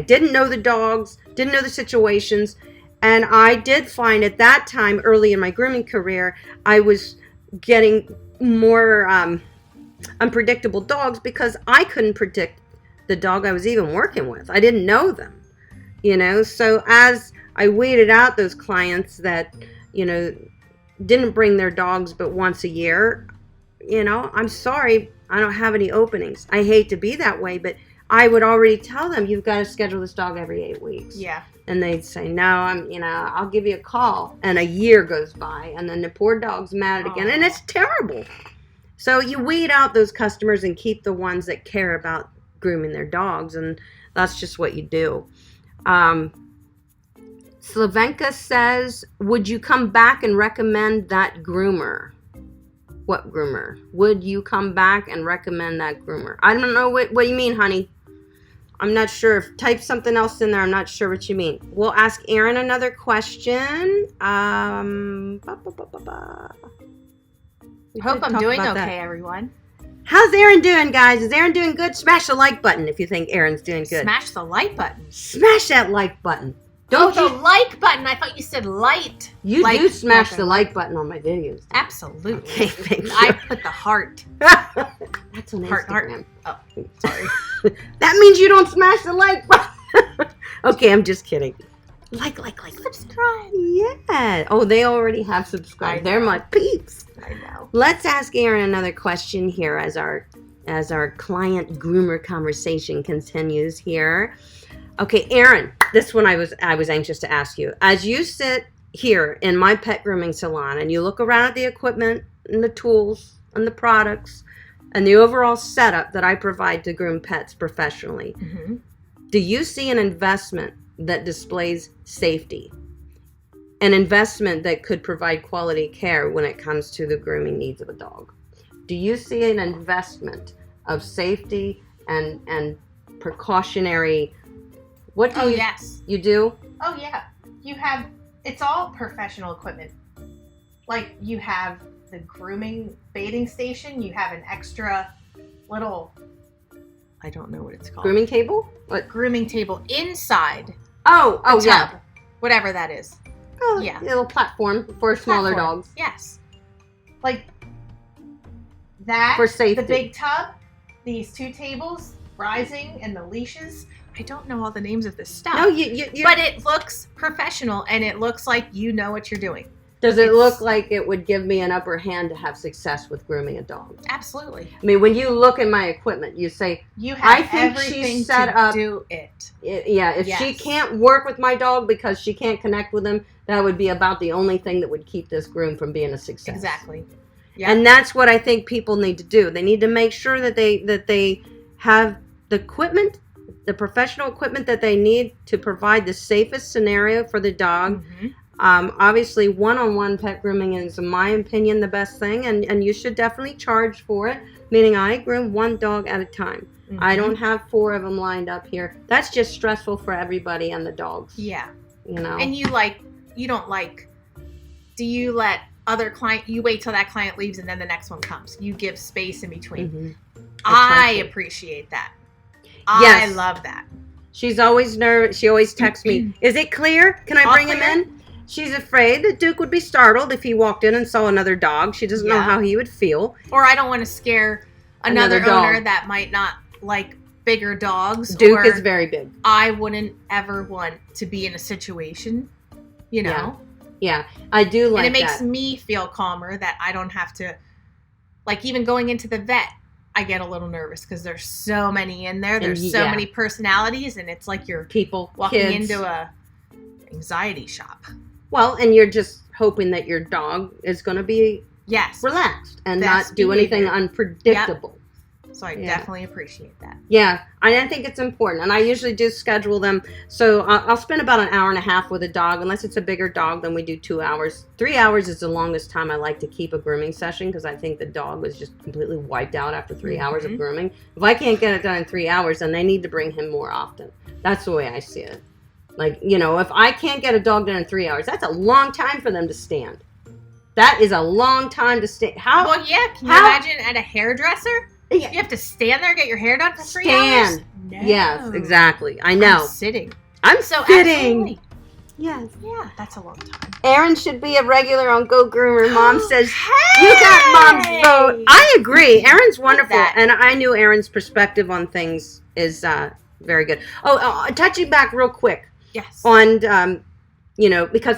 Didn't know the dogs, didn't know the situations. And I did find at that time, early in my grooming career, I was getting more unpredictable dogs because I couldn't predict the dog I was even working with. I didn't know them, So as I weeded out those clients that, didn't bring their dogs but once a year, I'm sorry, I don't have any openings. I hate to be that way, but I would already tell them, you've got to schedule this dog every 8 weeks. Yeah. And they'd say, no, I'll give you a call. And a year goes by, and then the poor dog's mad again, and it's terrible. So you weed out those customers and keep the ones that care about grooming their dogs, and that's just what you do. Slavenka says, would you come back and recommend that groomer? What groomer? Would you come back and recommend that groomer? I don't know what you mean, honey. I'm not sure. Type something else in there. I'm not sure what you mean. We'll ask Aaron another question. Hope I'm doing okay, everyone. How's Aaron doing, guys? Is Aaron doing good? Smash the like button if you think Aaron's doing good. Smash the like button. Smash that like button. Don't the like button. I thought you said light. You do smash the like button on my videos. Absolutely. Okay, thank you. I put the heart. That's on Instagram. Oh, sorry. That means you don't smash the like button. Okay, I'm just kidding. Like. Subscribe. Yeah. Oh, they already have subscribed. They're my peeps. I know. Let's ask Aaron another question here as our client groomer conversation continues here. Okay, Aaron, this one I was anxious to ask you. As you sit here in my pet grooming salon and you look around at the equipment and the tools and the products and the overall setup that I provide to groom pets professionally, do you see an investment that displays safety? An investment that could provide quality care when it comes to the grooming needs of a dog? Do you see an investment of safety and precautionary? What do you? Yes. You do? Oh yeah. It's all professional equipment. Like you have the grooming baiting station. You have an extra little, I don't know what it's called. Grooming table? What? Grooming table inside. Oh, the tub, yeah. Whatever that is. Oh, yeah. A little platform for smaller dogs. Yes. Like that. For safety. The big tub, these two tables, rising, and the leashes. I don't know all the names of this stuff. No, you but it looks professional, and it looks like you know what you're doing. Does it look like it would give me an upper hand to have success with grooming a dog? Absolutely. I mean, when you look at my equipment, you say, you have I think everything she's set up. Do it. Yeah, if she can't work with my dog because she can't connect with him, that would be about the only thing that would keep this groom from being a success. Exactly. Yeah. And that's what I think people need to do. They need to make sure that they have the equipment, the professional equipment that they need to provide the safest scenario for the dog. Obviously, one-on-one pet grooming is, in my opinion, the best thing, and you should definitely charge for it, meaning I groom one dog at a time. I don't have 4 of them lined up here. That's just stressful for everybody and the dogs. Yeah. You know? And do you let you wait till that client leaves and then the next one comes? You give space in between. I appreciate that. Yes. I love that. She's always nervous. She always texts me, is it clear? Can I bring him in? She's afraid that Duke would be startled if he walked in and saw another dog. She doesn't know how he would feel. Or I don't want to scare another owner that might not like bigger dogs. Duke is very big. I wouldn't ever want to be in a situation, you know? Yeah, I do like that. And it makes me feel calmer that I don't have to, like even going into the vet, I get a little nervous because there's so many in there. There's so many personalities, and it's like you're people walking into a anxiety shop. Well, and you're just hoping that your dog is going to be relaxed and not do anything unpredictable. Yep. So I definitely appreciate that. Yeah, I think it's important. And I usually do schedule them. So I'll spend about an hour and a half with a dog. Unless it's a bigger dog, then we do 2 hours. 3 hours is the longest time I like to keep a grooming session because I think the dog was just completely wiped out after 3 hours of grooming. If I can't get it done in 3 hours, then they need to bring him more often. That's the way I see it. Like, you know, if I can't get a dog done in 3 hours, that's a long time for them to stand. That is a long time to stand. Well, yeah. Can you imagine at a hairdresser? Yeah. You have to stand there and get your hair done for 3 hours? No. Yes, exactly. I know. I'm sitting. I'm so sitting. Absolutely. Yes. Yeah, that's a long time. Aaron should be a regular on Go Groomer. Mom says, you got Mom's vote. I agree. Aaron's wonderful. And I knew Aaron's perspective on things is very good. Touching back real quick. Yes. On, you know, because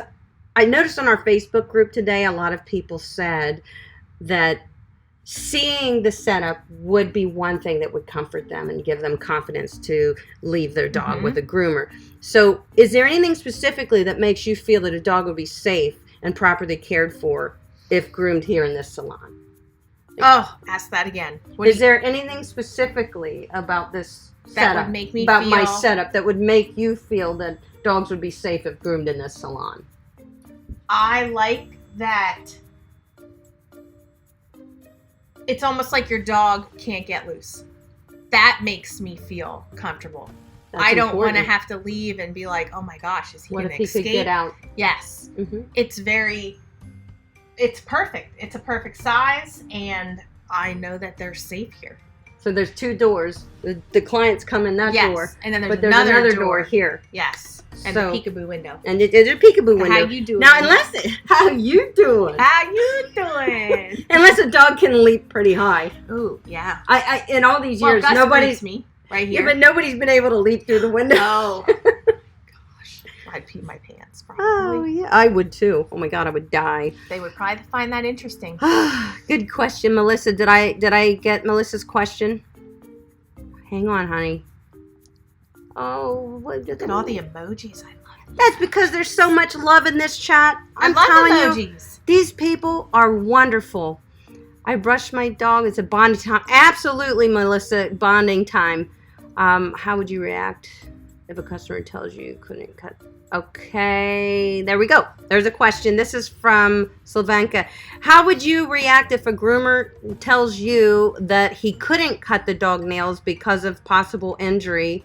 I noticed on our Facebook group today, a lot of people said that seeing the setup would be one thing that would comfort them and give them confidence to leave their dog with a groomer. So is there anything specifically that makes you feel that a dog would be safe and properly cared for if groomed here in this salon? Oh, ask that again. Is there anything specifically about this setup, that would make me about feel... my setup, that would make you feel that dogs would be safe if groomed in this salon? I like that it's almost like your dog can't get loose. That makes me feel comfortable. I don't want to have to leave and be like, oh my gosh, is he going to escape? What if he could get out? Yes. Mm-hmm. It's perfect. It's a perfect size, and I know that they're safe here. So there's 2 doors. The clients come in that door. And then there's another door here. Yes. And the peekaboo window. And there's a peekaboo window. How you doing? Now, how you doing? How you doing? Unless a dog can leap pretty high. Ooh, yeah. I in all these years, Gus nobody's me right here. Yeah, but nobody's been able to leap through the window. Oh, gosh, I'd pee my pants probably. Oh yeah, I would too. Oh my God, I would die. They would probably find that interesting. Good question, Melissa. Did I get Melissa's question? Hang on, honey. Oh, look at all the emojis. I love. That's because there's so much love in this chat. I'm telling emojis. You, these people are wonderful. I brushed my dog. It's a bonding time. Absolutely, Melissa, bonding time. How would you react if a customer tells you couldn't cut? Okay, there we go. There's a question. This is from Sylvanka. How would you react if a groomer tells you that he couldn't cut the dog nails because of possible injury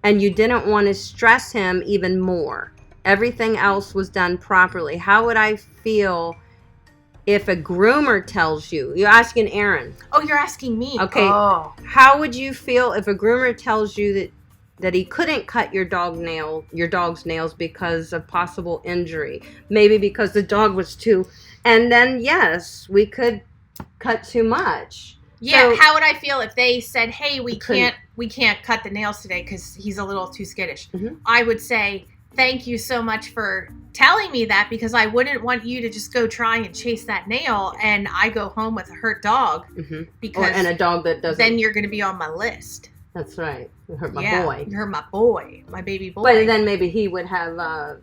and you didn't want to stress him even more? Everything else was done properly. How would I feel if a groomer tells you? You're asking Aaron. Oh, you're asking me. Okay. Oh. How would you feel if a groomer tells you that he couldn't cut your dog's nails because of possible injury? Maybe because the dog was too, and then yes, we could cut too much. Yeah, so, how would I feel if they said, "Hey, we can't cut the nails today because he's a little too skittish"? Mm-hmm. I would say, "Thank you so much for telling me that, because I wouldn't want you to just go try and chase that nail and I go home with a hurt dog." Mm-hmm. And a dog that doesn't. Then you're going to be on my list. That's right. You hurt my boy. You hurt my boy, my baby boy. But then maybe he would have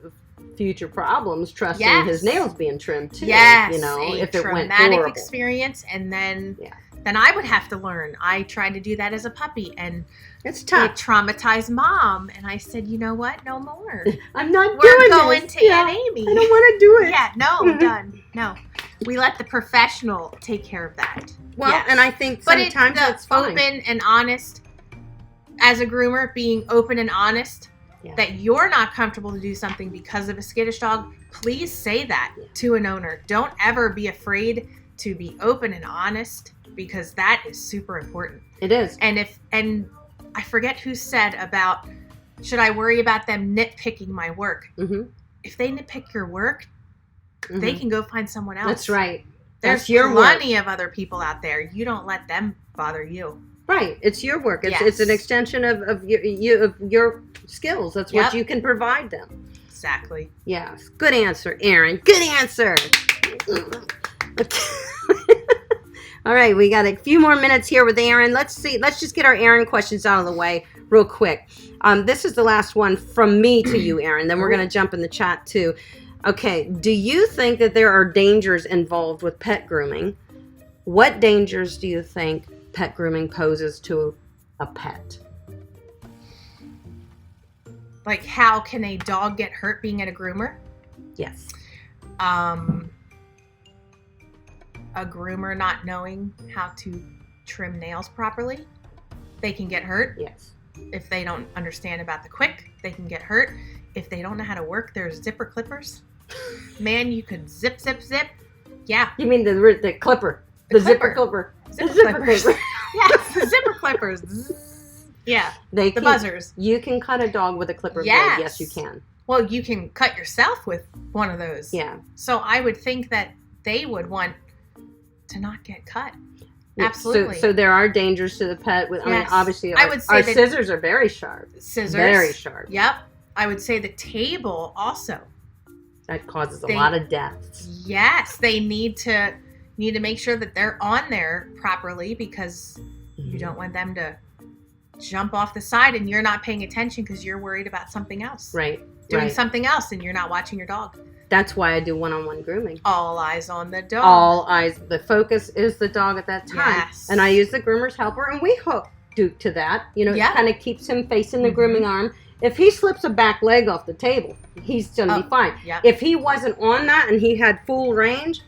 future problems trusting his nails being trimmed too. Yes, if it went horrible. Traumatic experience, and then I would have to learn. I tried to do that as a puppy, and it's tough. It traumatized Mom, and I said, you know what? No more. I'm not We're doing going this. to Aunt Amy. I don't want to do it. Yeah, no, done. No, we let the professional take care of that. Well, and I think sometimes that's fine. Open and honest. As a groomer, being open and honest that you're not comfortable to do something because of a skittish dog, please say that to an owner. Don't ever be afraid to be open and honest, because that is super important. It is. And I forget who said about, should I worry about them nitpicking my work? Mm-hmm. If they nitpick your work, they can go find someone else. That's right. There's plenty of other people out there. You don't let them bother you. Right, it's your work. It's an extension of your skills. That's what you can provide them. Exactly. Yes. Good answer, Aaron. Good answer. All right, we got a few more minutes here with Aaron. Let's just get our Aaron questions out of the way real quick. This is the last one from me to you, Aaron. Then we're going to jump in the chat too. Okay, do you think that there are dangers involved with pet grooming? What dangers do you think pet grooming poses to a pet? Like, how can a dog get hurt being at a groomer? Yes. A groomer not knowing how to trim nails properly, they can get hurt. Yes. If they don't understand about the quick, they can get hurt. If they don't know how to work their zipper clippers, man, you could zip, zip, zip. Yeah. You mean the clipper? The zipper clipper. Zipper clippers. Yes, the zipper clippers. Yeah. The buzzers. You can cut a dog with a clipper blade. Yes, you can. Well, you can cut yourself with one of those. Yeah. So I would think that they would want to not get cut. Absolutely. So there are dangers to the pet. I mean, obviously, our scissors are very sharp. Scissors. Very sharp. Yep. I would say the table also. That causes a lot of deaths. Yes. They need to make sure that they're on there properly, because you don't want them to jump off the side and you're not paying attention because you're worried about something else. Right. Doing something else and you're not watching your dog. That's why I do one-on-one grooming. All eyes on the dog. All eyes. The focus is the dog at that time. Yes. And I use the groomer's helper, and we hook Duke to that. It kind of keeps him facing the grooming arm. If he slips a back leg off the table, he's going to be fine. Yep. If he wasn't on that and he had full range,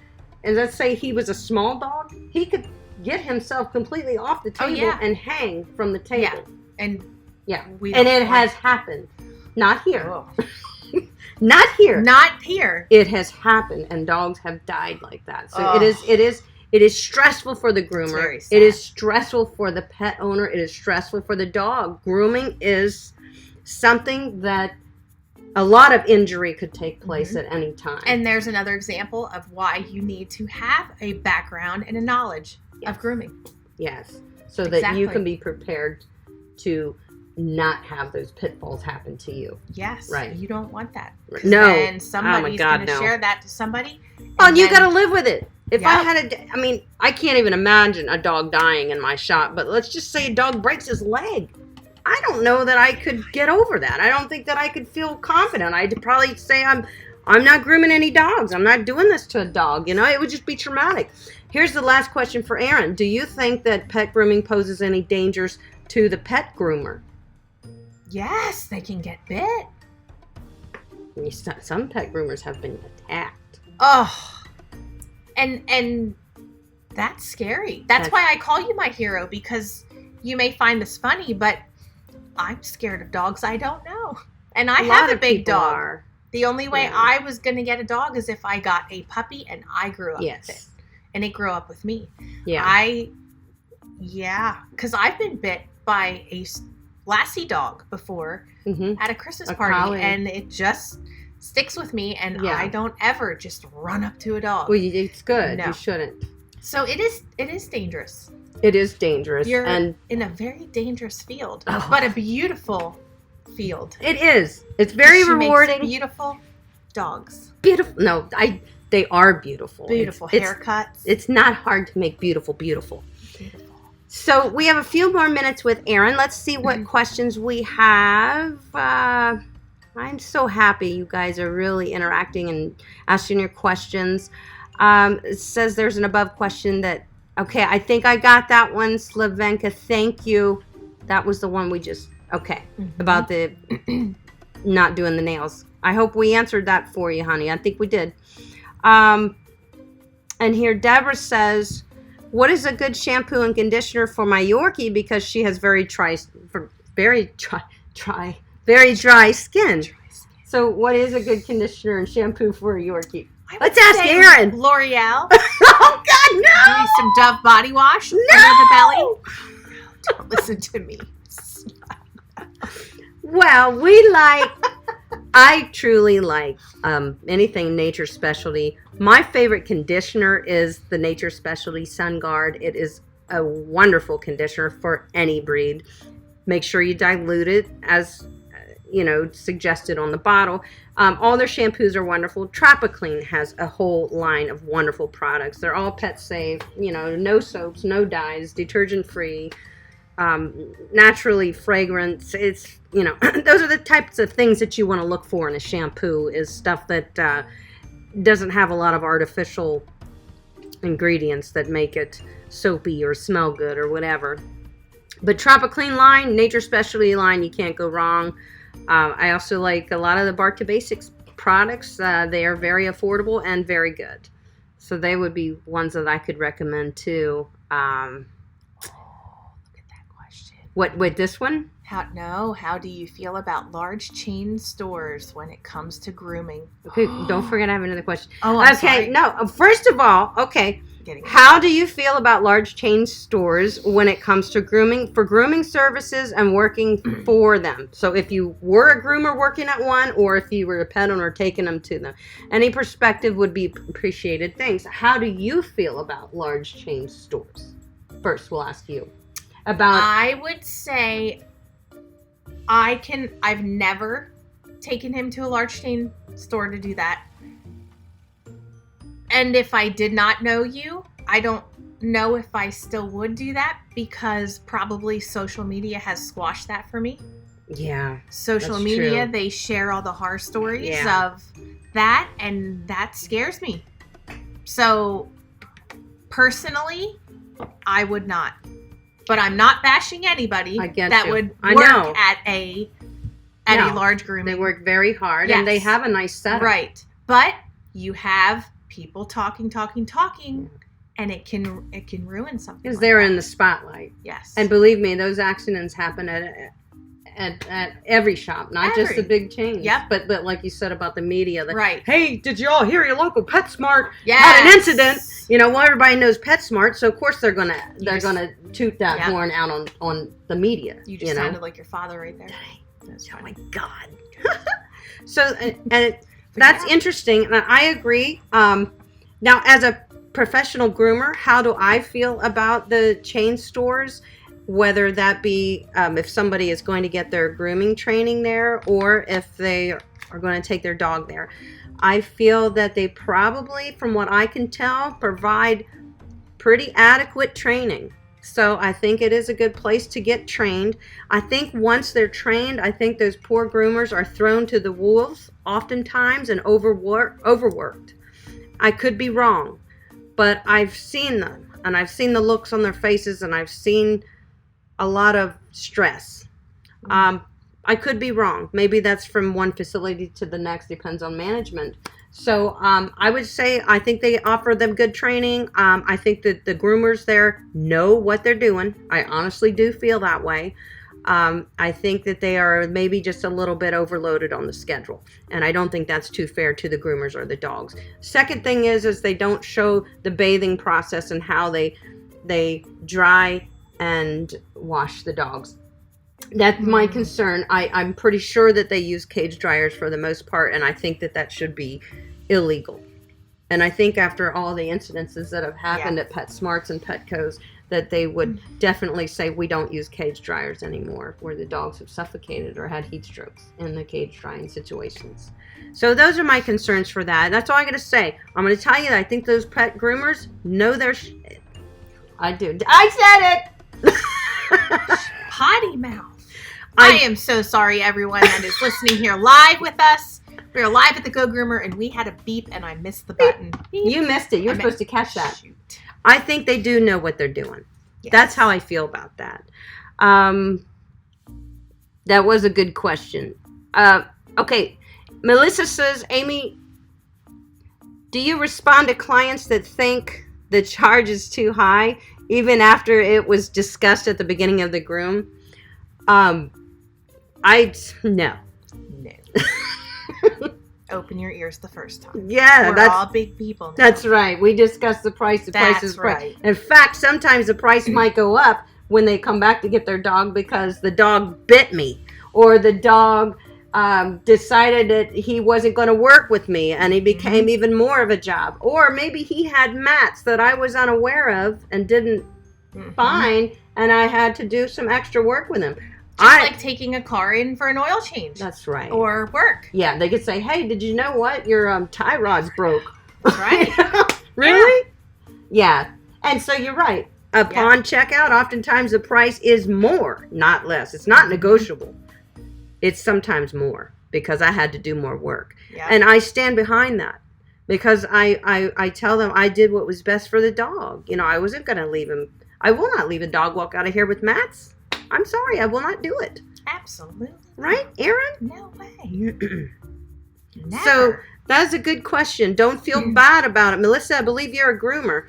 and let's say he was a small dog, he could get himself completely off the table and hang from the table. Yeah. And Yeah. We And don't it want- has happened. Not here. Oh. Not here. Not here. It has happened, and dogs have died like that. So Oh. it is stressful for the groomer. very sad. It is stressful for the pet owner. It is stressful for the dog. Grooming is something that a lot of injury could take place at any time. And there's another example of why you need to have a background and a knowledge of grooming. Yes. So that you can be prepared to not have those pitfalls happen to you. Yes. Right. You don't want that. No. And somebody's going to share that to somebody. Oh, you got to live with it. If I Yep. had I mean, I can't even imagine a dog dying in my shop, but let's just say a dog breaks his leg. I don't know that I could get over that. I don't think that I could feel confident. I'd probably say I'm not grooming any dogs. I'm not doing this to a dog. You know, it would just be traumatic. Here's the last question for Aaron. Do you think that pet grooming poses any dangers to the pet groomer? Yes, they can get bit. Some pet groomers have been attacked. Oh. And that's scary. That's why I call you my hero, because you may find this funny, but I'm scared of dogs I don't know. And I have a big dog. The only way I was going to get a dog is if I got a puppy and I grew up with it. And it grew up with me. Yeah. Because I've been bit by a lassie dog before at a Christmas party. Collie. And it just sticks with me, and I don't ever just run up to a dog. Well, it's good. No. You shouldn't. So it is dangerous. It is dangerous. You're and in a very dangerous field, Oh. but a beautiful field. it is. It's very She makes rewarding. beautiful dogs. Beautiful. No, they are beautiful. Beautiful It's haircuts. It's not hard to make beautiful. beautiful. So we have a few more minutes with Aaron. Let's see what questions we have. I'm so happy you guys are really interacting and asking your questions. It says there's an above question that, okay, I think I got that one, Slavenka. Thank you. That was the one we just, about the not doing the nails. I hope we answered that for you, honey. I think we did. And here Deborah says, what is a good shampoo and conditioner for my Yorkie, because she has very dry skin. So what is a good conditioner and shampoo for a Yorkie? Let's ask Aaron. L'Oreal. Oh God, no! Maybe some Dove body wash under the belly. Don't listen to me. Well, I truly like anything Nature Specialty. My favorite conditioner is the Nature Specialty Sun Guard. It is a wonderful conditioner for any breed. Make sure you dilute it as suggested on the bottle. All their shampoos are wonderful. Tropiclean has a whole line of wonderful products. They're all pet safe. No soaps, no dyes, detergent free. Naturally fragrance. It's those are the types of things that you want to look for in a shampoo, is stuff that doesn't have a lot of artificial ingredients that make it soapy or smell good or whatever. But Tropiclean line, Nature Specialty line, you can't go wrong. I also like a lot of the Bark to Basics products. They are very affordable and very good. So they would be ones that I could recommend too. What with this one? How do you feel about large chain stores when it comes to grooming? Okay, don't forget I have another question. Oh, I'm okay, sorry. No. First of all, how do you feel about large chain stores when it comes to grooming, for grooming services and working for them? So if you were a groomer working at one, or if you were a pet owner taking them to them, any perspective would be appreciated. Thanks. How do you feel about large chain stores? First, we'll ask you. I would say I've never taken him to a large chain store to do that. And if I did not know you, I don't know if I still would do that, because probably social media has squashed that for me. Yeah. Social that's media, true. they share all the horror stories Yeah. of that, and that scares me. So personally, I would not. But I'm not bashing anybody that would work at a large grooming. They work very hard, Yes. and they have a nice setup. Right. But you have people talking, and it can ruin something. Because they're in the spotlight. Yes. And believe me, those accidents happen at at every shop, not just the big chains. Yep. But like you said about the media, right. Hey, did you all hear your local PetSmart had an incident? You know, well, everybody knows PetSmart, so of course they're gonna toot that horn out on the media. You just sounded like your father right there. Oh my God. So and that's interesting, and I agree. Now, as a professional groomer, how do I feel about the chain stores? Whether that be if somebody is going to get their grooming training there, or if they are going to take their dog there. I feel that they probably, from what I can tell, provide pretty adequate training. So I think it is a good place to get trained. I think once they're trained, I think those poor groomers are thrown to the wolves oftentimes and overworked. I could be wrong, but I've seen them, and I've seen the looks on their faces, and I've seen a lot of stress. I could be wrong. Maybe that's from one facility to the next, depends on management. So I would say I think they offer them good training. I think that the groomers there know what they're doing. I honestly do feel that way. I think that they are maybe just a little bit overloaded on the schedule. And I don't think that's too fair to the groomers or the dogs. Second thing is they don't show the bathing process and how they dry and wash the dogs. That's my concern. I'm pretty sure that they use cage dryers for the most part, and I think that should be illegal. And I think after all the incidences that have happened at PetSmarts and Petcos, that they would definitely say we don't use cage dryers anymore, where the dogs have suffocated or had heat strokes in the cage drying situations. So those are my concerns for that. That's all I got to say. I'm going to tell you that I think those pet groomers know their shit. I do. I said it! Potty mouth. I am so sorry, everyone that is listening here live with us. We are live at the Go Groomer, and we had a beep, and I missed the button. Beep. You missed it. You're supposed to catch that. Shoot. I think they do know what they're doing. Yes. That's how I feel about that. That was a good question. Okay. Melissa says, Amy, do you respond to clients that think the charge is too high, even after it was discussed at the beginning of the groom? No. Open your ears the first time. Yeah, we're all big people now. That's right. We discuss the price. The price is right. In fact, sometimes the price might go up when they come back to get their dog because the dog bit me, or the dog decided that he wasn't going to work with me, and he became even more of a job. Or maybe he had mats that I was unaware of and didn't find, and I had to do some extra work with him. Like taking a car in for an oil change. That's right. Or work. Yeah, they could say, hey, did you know what? Your tie rod's broke. That's right. Really? Yeah. And so you're right. Upon checkout, oftentimes the price is more, not less. It's not negotiable. It's sometimes more because I had to do more work. Yeah. And I stand behind that because I tell them I did what was best for the dog. You know, I wasn't going to leave him. I will not leave a dog walk out of here with mats. I'm sorry, I will not do it. Absolutely. Right, Erin? No way. So that's a good question. Don't feel bad about it. Melissa, I believe you're a groomer.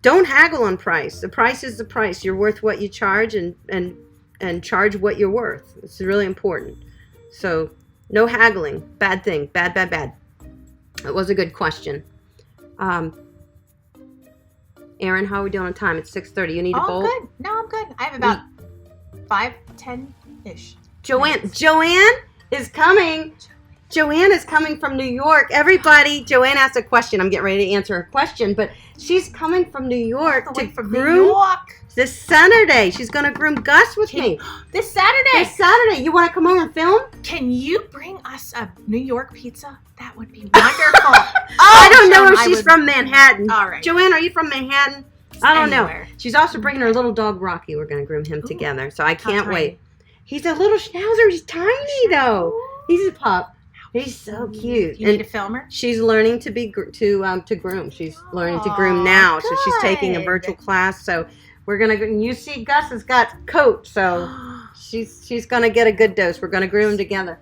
Don't haggle on price. The price is the price. You're worth what you charge and charge what you're worth. It's really important. So no haggling. Bad thing. Bad. It was a good question. Erin, how are we doing on time? It's 6:30. You need a bowl? Good. No, I'm good. I have about 5-10-ish. Joanne is coming. Joanne is coming from New York. Everybody, Joanne asked a question. I'm getting ready to answer her question, but she's coming from New York to groom New York. This Saturday. She's going to groom Gus with me. This Saturday. This Saturday. You want to come over and film? Can you bring us a New York pizza? That would be wonderful. I don't know if she's from Manhattan. All right. Joanne, are you from Manhattan? I don't know. She's also bringing her little dog, Rocky. We're going to groom him together, so I can't wait. He's a little Schnauzer. He's tiny, though. He's a pup. He's so cute. You need a filmer? She's learning to groom. She's learning to groom now, so she's taking a virtual class. So we're gonna. You see, Gus has got coat, so she's gonna get a good dose. We're gonna groom him together.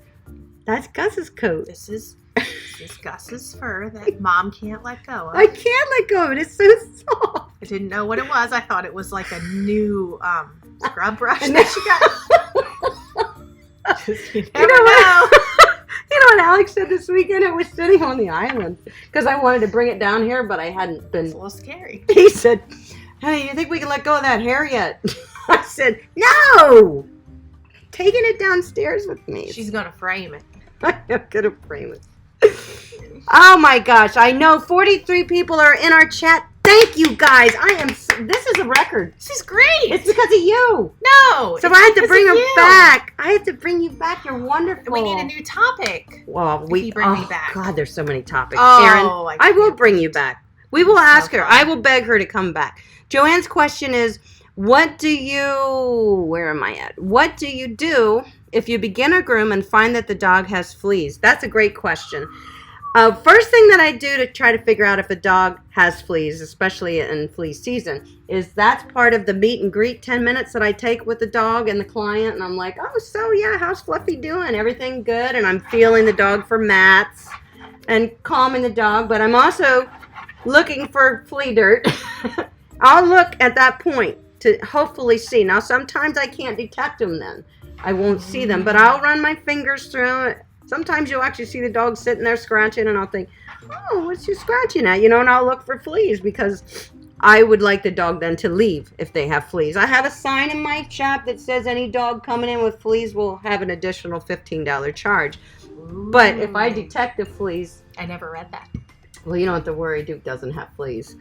That's Gus's coat. This is Gus's fur that Mom can't let go of. I can't let go of it. It's so soft. I didn't know what it was. I thought it was like a new scrub brush that she got. You You never know know. what? You know what Alex said this weekend? I was sitting on the island because I wanted to bring it down here, but I hadn't been. It's a little scary. He said, "Hey, you think we can let go of that hair yet?" I said, "No, taking it downstairs with me." She's gonna frame it. I'm gonna frame it. Oh my gosh! I know 43 people are in our chat. Thank you guys. This is a record. This is great. It's because of you. No. So I had to bring her back. I had to bring you back. You're wonderful. We need a new topic. Well, you bring me back. God, there's so many topics. Oh, Aaron, I will bring you back. We will ask her. fun. I will beg her to come back. Joanne's question is, what do you do if you begin a groom and find that the dog has fleas? That's a great question. First thing that I do to try to figure out if a dog has fleas, especially in flea season, is that's part of the meet and greet 10 minutes that I take with the dog and the client. And I'm like, oh, so yeah, how's Fluffy doing? Everything good? And I'm feeling the dog for mats and calming the dog. But I'm also looking for flea dirt. I'll look at that point to hopefully see. Now, sometimes I can't detect them then. I won't see them, but I'll run my fingers through it. Sometimes you'll actually see the dog sitting there scratching, and I'll think, oh, what's you scratching at? You know, and I'll look for fleas because I would like the dog then to leave if they have fleas. I have a sign in my shop that says any dog coming in with fleas will have an additional $15 charge. Ooh. But if I detect the fleas... I never read that. Well, you don't have to worry. Duke doesn't have fleas.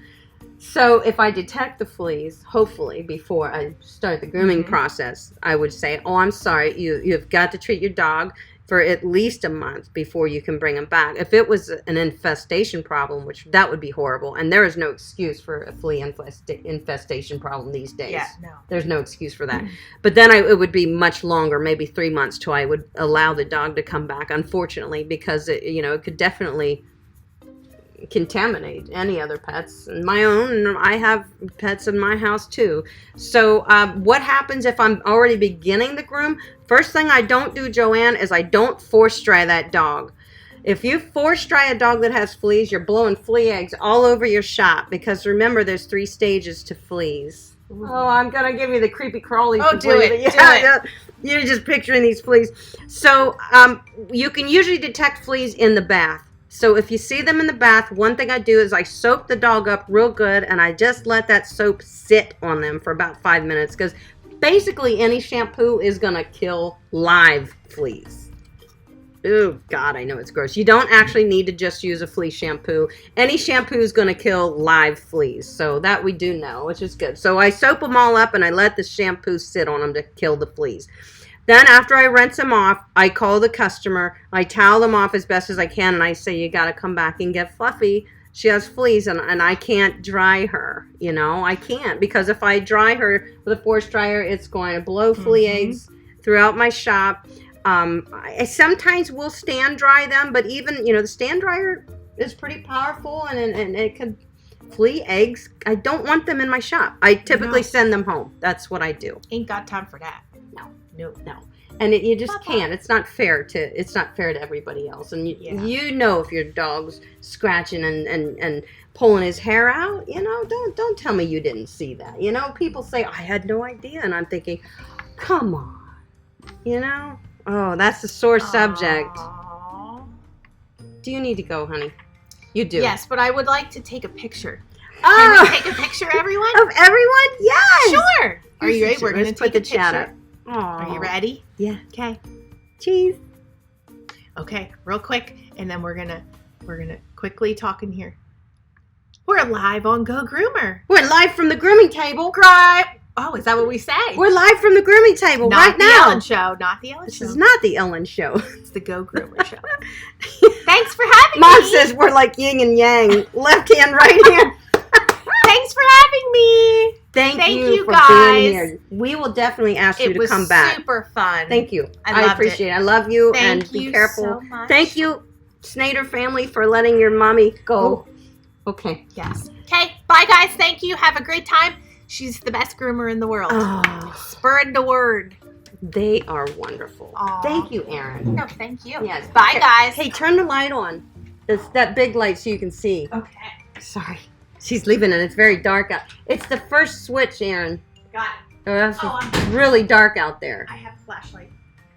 So if I detect the fleas, hopefully before I start the grooming process, I would say, oh, I'm sorry, you've got to treat your dog for at least a month before you can bring them back. If it was an infestation problem, which that would be horrible, and there is no excuse for a flea infestation problem these days. Yeah, no. There's no excuse for that. But then it would be much longer, maybe 3 months, till I would allow the dog to come back, unfortunately, because it could definitely contaminate any other pets. My own, and I have pets in my house too. So what happens if I'm already beginning the groom? First thing I don't do, Joanne, is I don't force dry that dog. If you force dry a dog that has fleas, you're blowing flea eggs all over your shop, because remember, there's 3 stages to fleas. Oh, I'm gonna give you the creepy crawlies. Oh, do it. Yeah. You're just picturing these fleas. So you can usually detect fleas in the bath. So if you see them in the bath, one thing I do is I soak the dog up real good, and I just let that soap sit on them for about 5 minutes, because basically any shampoo is going to kill live fleas. Oh, God, I know it's gross. You don't actually need to just use a flea shampoo. Any shampoo is going to kill live fleas, so that we do know, which is good. So I soap them all up, and I let the shampoo sit on them to kill the fleas. Then after I rinse them off, I call the customer, I towel them off as best as I can, and I say, you got to come back and get Fluffy. She has fleas, and I can't dry her, I can't, because if I dry her with a force dryer, it's going to blow flea eggs throughout my shop. I sometimes will stand dry them, but even, the stand dryer is pretty powerful, and it could flea eggs. I don't want them in my shop. I typically send them home. That's what I do. Ain't got time for that. No. And you just can't. It's not fair to everybody else. And you know if your dog's scratching and pulling his hair out, don't tell me you didn't see that. People say, I had no idea. And I'm thinking, come on. Oh, that's a sore subject. Do you need to go, honey? You do. Yes, but I would like to take a picture. Oh. Can we take a picture, everyone? Of everyone? Yes. Sure. Are you ready? We're going to put take the a picture. chat up. Are you ready? Yeah. Okay. Cheese. Okay, real quick, and then we're gonna quickly talk in here. We're live on Go Groomer. We're live from the grooming table. Oh, is that what we say? We're live from the grooming table not right now. Ellen Show. Not the Ellen This Show. is not the Ellen Show. It's the Go Groomer Show. Thanks for having Mom me. says we're like yin and yang, left hand, right hand. Thanks for having me. Thank you for guys. being here. We will definitely ask you to come back. It was super fun. Thank you. I appreciate it. I love you. Thank and be you careful. so much. Thank you, Schnauzers family, for letting your mommy go. Oh. Okay. Yes. Okay. Bye, guys. Thank you. Have a great time. She's the best groomer in the world. Oh, Spread the word. they are wonderful. Aw. Thank you, Aaron. No, thank you. Yes. Bye, Okay. guys. Hey, turn the light on. That big light so you can see. Okay. Sorry. She's leaving and it's very dark out. It's the first switch, Aaron. Got it. Or else Oh, it's really dark out there. I have a flashlight.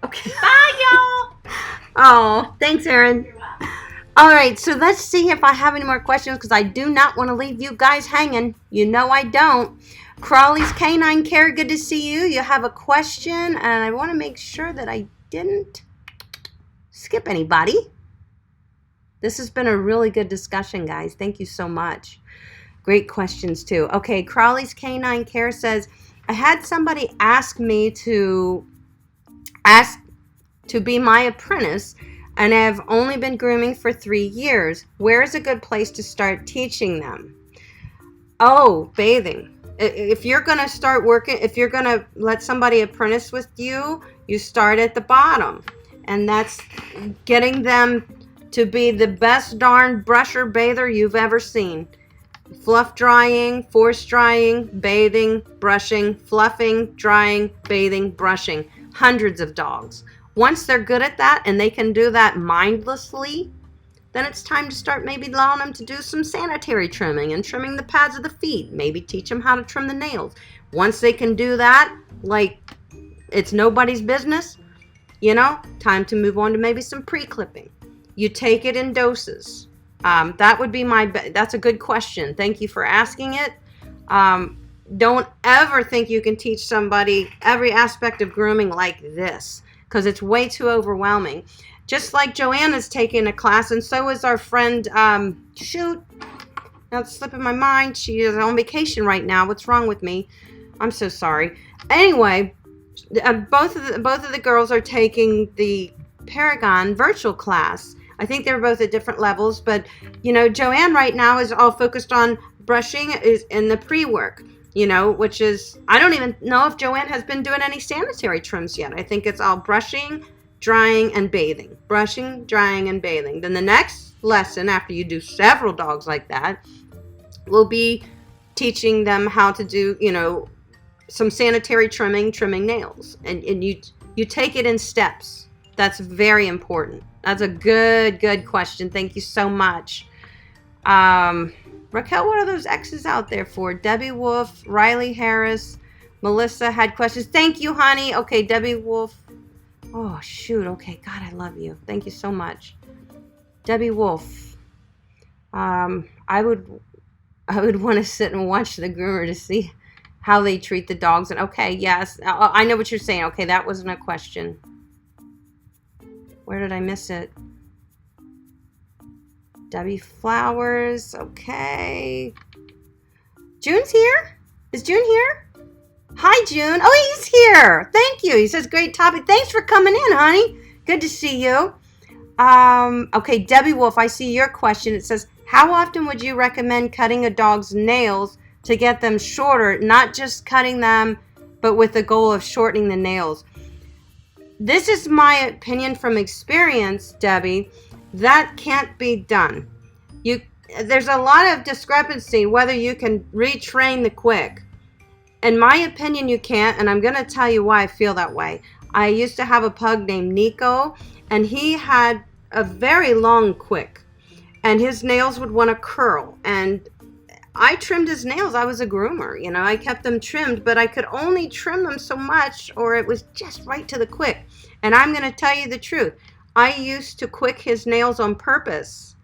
Okay. Bye, y'all. Oh, thanks, Erin. All right, so let's see if I have any more questions because I do not want to leave you guys hanging. You know I don't. Crawley's Canine Care, good to see you. You have a question, and I want to make sure that I didn't skip anybody. This has been a really good discussion, guys. Thank you so much. Great questions, too. Okay, Crawley's Canine Care says, I had somebody ask me to be my apprentice, and I've only been grooming for 3 years. Where is a good place to start teaching them? Oh, bathing. If you're going to start working, if you're going to let somebody apprentice with you, you start at the bottom. And that's getting them to be the best darn brusher bather you've ever seen. Fluff drying, force drying, bathing, brushing, fluffing, drying, bathing, brushing. Hundreds of dogs. Once they're good at that and they can do that mindlessly, then it's time to start maybe allowing them to do some sanitary trimming and trimming the pads of the feet. Maybe teach them how to trim the nails. Once they can do that, like it's nobody's business, time to move on to maybe some pre-clipping. You take it in doses. That would be that's a good question. Thank you for asking it. Don't ever think you can teach somebody every aspect of grooming like this, because it's way too overwhelming. Just like Joanna's taking a class, and so is our friend, now it's slipping my mind. She is on vacation right now. What's wrong with me? I'm so sorry. Anyway, both of the girls are taking the Paragon virtual class. I think they're both at different levels, but Joanne right now is all focused on brushing is in the pre-work, which is, I don't even know if Joanne has been doing any sanitary trims yet. I think it's all brushing, drying, and bathing. Brushing, drying, and bathing. Then the next lesson, after you do several dogs like that, will be teaching them how to do, some sanitary trimming nails. And you take it in steps. That's very important. That's a good question. Thank you so much. Raquel, what are those X's out there for? Debbie Wolf, Riley Harris, Melissa had questions. Thank you, honey. Okay, Debbie Wolf. Oh, shoot. Okay, God, I love you. Thank you so much. Debbie Wolf. I would want to sit and watch the groomer to see how they treat the dogs. And okay, yes, I know what you're saying. Okay, that wasn't a question. Where did I miss it? Debbie Flowers. Okay. June's here? Is June here? Hi, June. Oh, he's here. Thank you. He says, great topic. Thanks for coming in, honey. Good to see you. Okay, Debbie Wolf, I see your question. It says, how often would you recommend cutting a dog's nails to get them shorter, not just cutting them, but with the goal of shortening the nails? This is my opinion from experience, Debbie. That can't be done. There's a lot of discrepancy whether you can retrain the quick. In my opinion, you can't, and I'm going to tell you why I feel that way. I used to have a pug named Nico, and he had a very long quick, and his nails would want to curl, and I trimmed his nails. I was a groomer, I kept them trimmed, but I could only trim them so much, or it was just right to the quick. And I'm going to tell you the truth. I used to quick his nails on purpose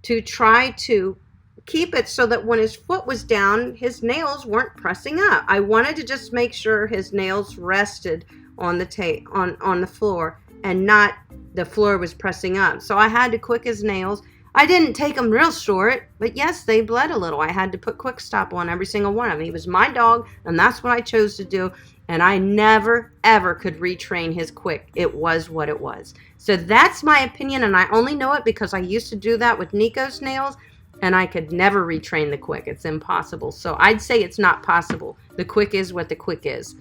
to try to keep it so that when his foot was down, his nails weren't pressing up. I wanted to just make sure his nails rested on the floor and not the floor was pressing up. So I had to quick his nails. I didn't take them real short, but yes, they bled a little. I had to put quick stop on every single one of them. He was my dog, and that's what I chose to do. And I never, ever could retrain his quick. It was what it was. So that's my opinion, and I only know it because I used to do that with Nico's nails, and I could never retrain the quick. It's impossible. So I'd say it's not possible. The quick is what the quick is.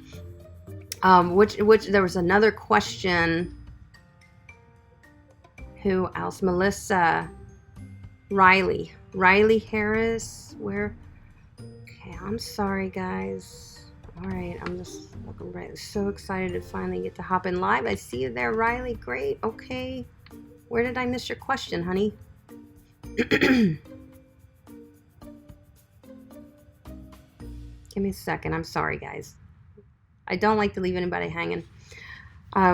Which there was another question. Who else? Melissa. Riley Harris. Where? Okay, I'm sorry, guys. All right, I'm just looking right. So excited to finally get to hop in live. I see you there, Riley. Great. Okay. Where did I miss your question, honey? Give me a second. I'm sorry, guys. I don't like to leave anybody hanging.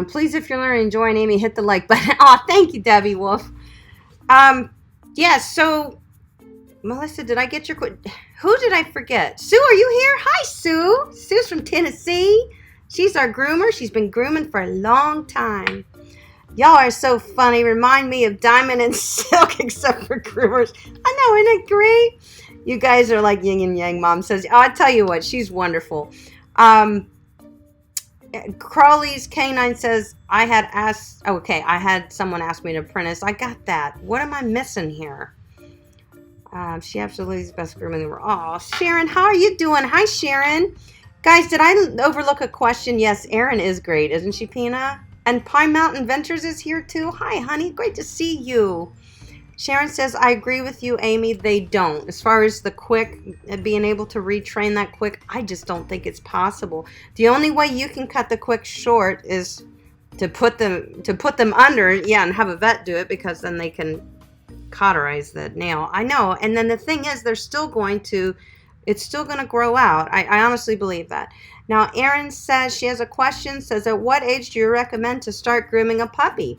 Please, if you're learning, join Amy, hit the like button. Oh, thank you, Debbie Wolf. Yeah, so, Melissa, did I get your... Who did I forget? Sue, are you here? Hi, Sue. Sue's from Tennessee. She's our groomer. She's been grooming for a long time. Y'all are so funny. Remind me of Diamond and Silk, except for groomers. I know, isn't it great? You guys are like yin and yang, Mom says. Oh, I tell you what, she's wonderful. Crowley's Canine says, I had someone ask me to apprentice. I got that. What am I missing here? She absolutely is the best groomer in the world. Oh, Sharon, how are you doing? Hi, Sharon. Guys, did I overlook a question? Yes, Erin is great, isn't she, Pina? And Pine Mountain Ventures is here too. Hi, honey. Great to see you. Sharon says, I agree with you, Amy. They don't. As far as the quick, being able to retrain that quick, I just don't think it's possible. The only way you can cut the quick short is to put them under, yeah, and have a vet do it, because then they can cauterize the nail. I know. And then the thing is, it's still going to grow out. I honestly believe that. Now, Erin says she has a question, says, at what age do you recommend to start grooming a puppy?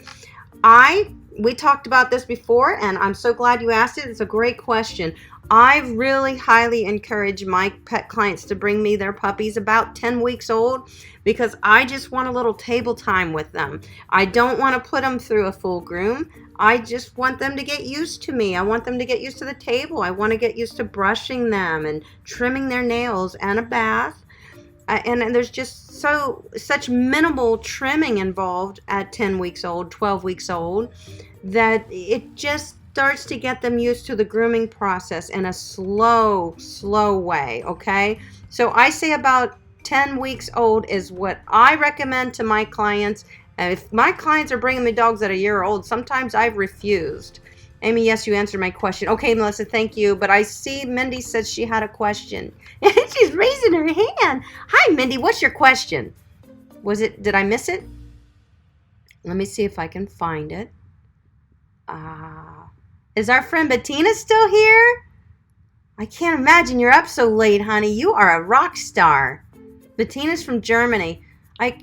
We talked about this before, and I'm so glad you asked it. It's a great question. I really highly encourage my pet clients to bring me their puppies about 10 weeks old, because I just want a little table time with them. I don't want to put them through a full groom. I just want them to get used to me. I want them to get used to the table. I want to get used to brushing them and trimming their nails and a bath. And there's just such minimal trimming involved at 10 weeks old, 12 weeks old, that it just starts to get them used to the grooming process in a slow way, okay? So I say about 10 weeks old is what I recommend to my clients. And if my clients are bringing me dogs that are a year old, sometimes I've refused. Amy, yes, you answered my question. Okay, Melissa, thank you. But I see Mindy said she had a question. She's raising her hand. Hi, Mindy. What's your question? Did I miss it? Let me see if I can find it. Is our friend Bettina still here? I can't imagine you're up so late, honey. You are a rock star. Bettina's from Germany.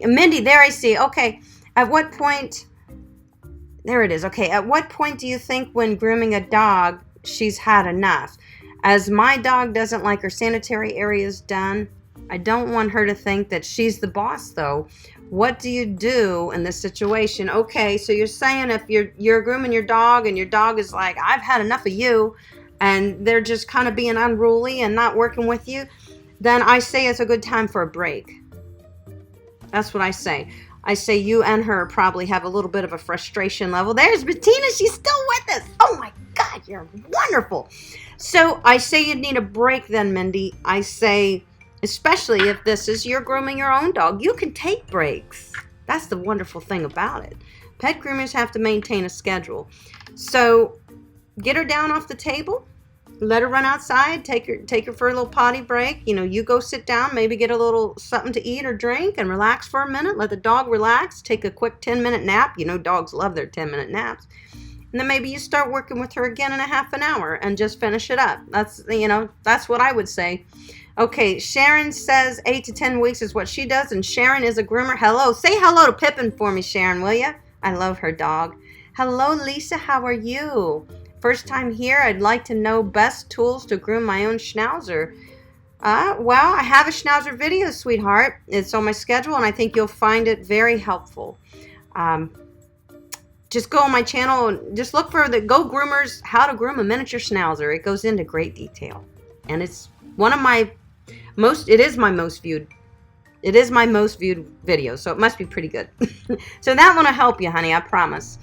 Mindy, there I see. Okay. At what point... There it is. Okay, at what point do you think when grooming a dog she's had enough? As my dog doesn't like her sanitary areas done, I don't want her to think that she's the boss, though. What do you do in this situation? Okay, so you're saying if you're grooming your dog and your dog is like, I've had enough of you, and they're just kind of being unruly and not working with you, then I say it's a good time for a break. That's what I say. I say you and her probably have a little bit of a frustration level. There's Bettina. She's still with us. Oh, my God. You're wonderful. So I say you need a break then, Mindy. I say, especially if this is you're grooming your own dog, you can take breaks. That's the wonderful thing about it. Pet groomers have to maintain a schedule. So get her down off the table. Let her run outside, take her for a little potty break. You go sit down, maybe get a little something to eat or drink and relax for a minute. Let the dog relax. Take a quick 10-minute nap. Dogs love their 10-minute naps. And then maybe you start working with her again in a half an hour and just finish it up. That's what I would say. Okay, Sharon says 8 to 10 weeks is what she does, and Sharon is a groomer. Hello. Say hello to Pippin for me, Sharon, will you? I love her dog. Hello, Lisa. How are you? First time here, I'd like to know best tools to groom my own Schnauzer. Well, I have a Schnauzer video, sweetheart. It's on my schedule, and I think you'll find it very helpful. Just go on my channel and just look for the Go Groomers, How to Groom a Miniature Schnauzer. It goes into great detail. And it's one of my it is my most viewed video, so it must be pretty good. So that one will help you, honey, I promise.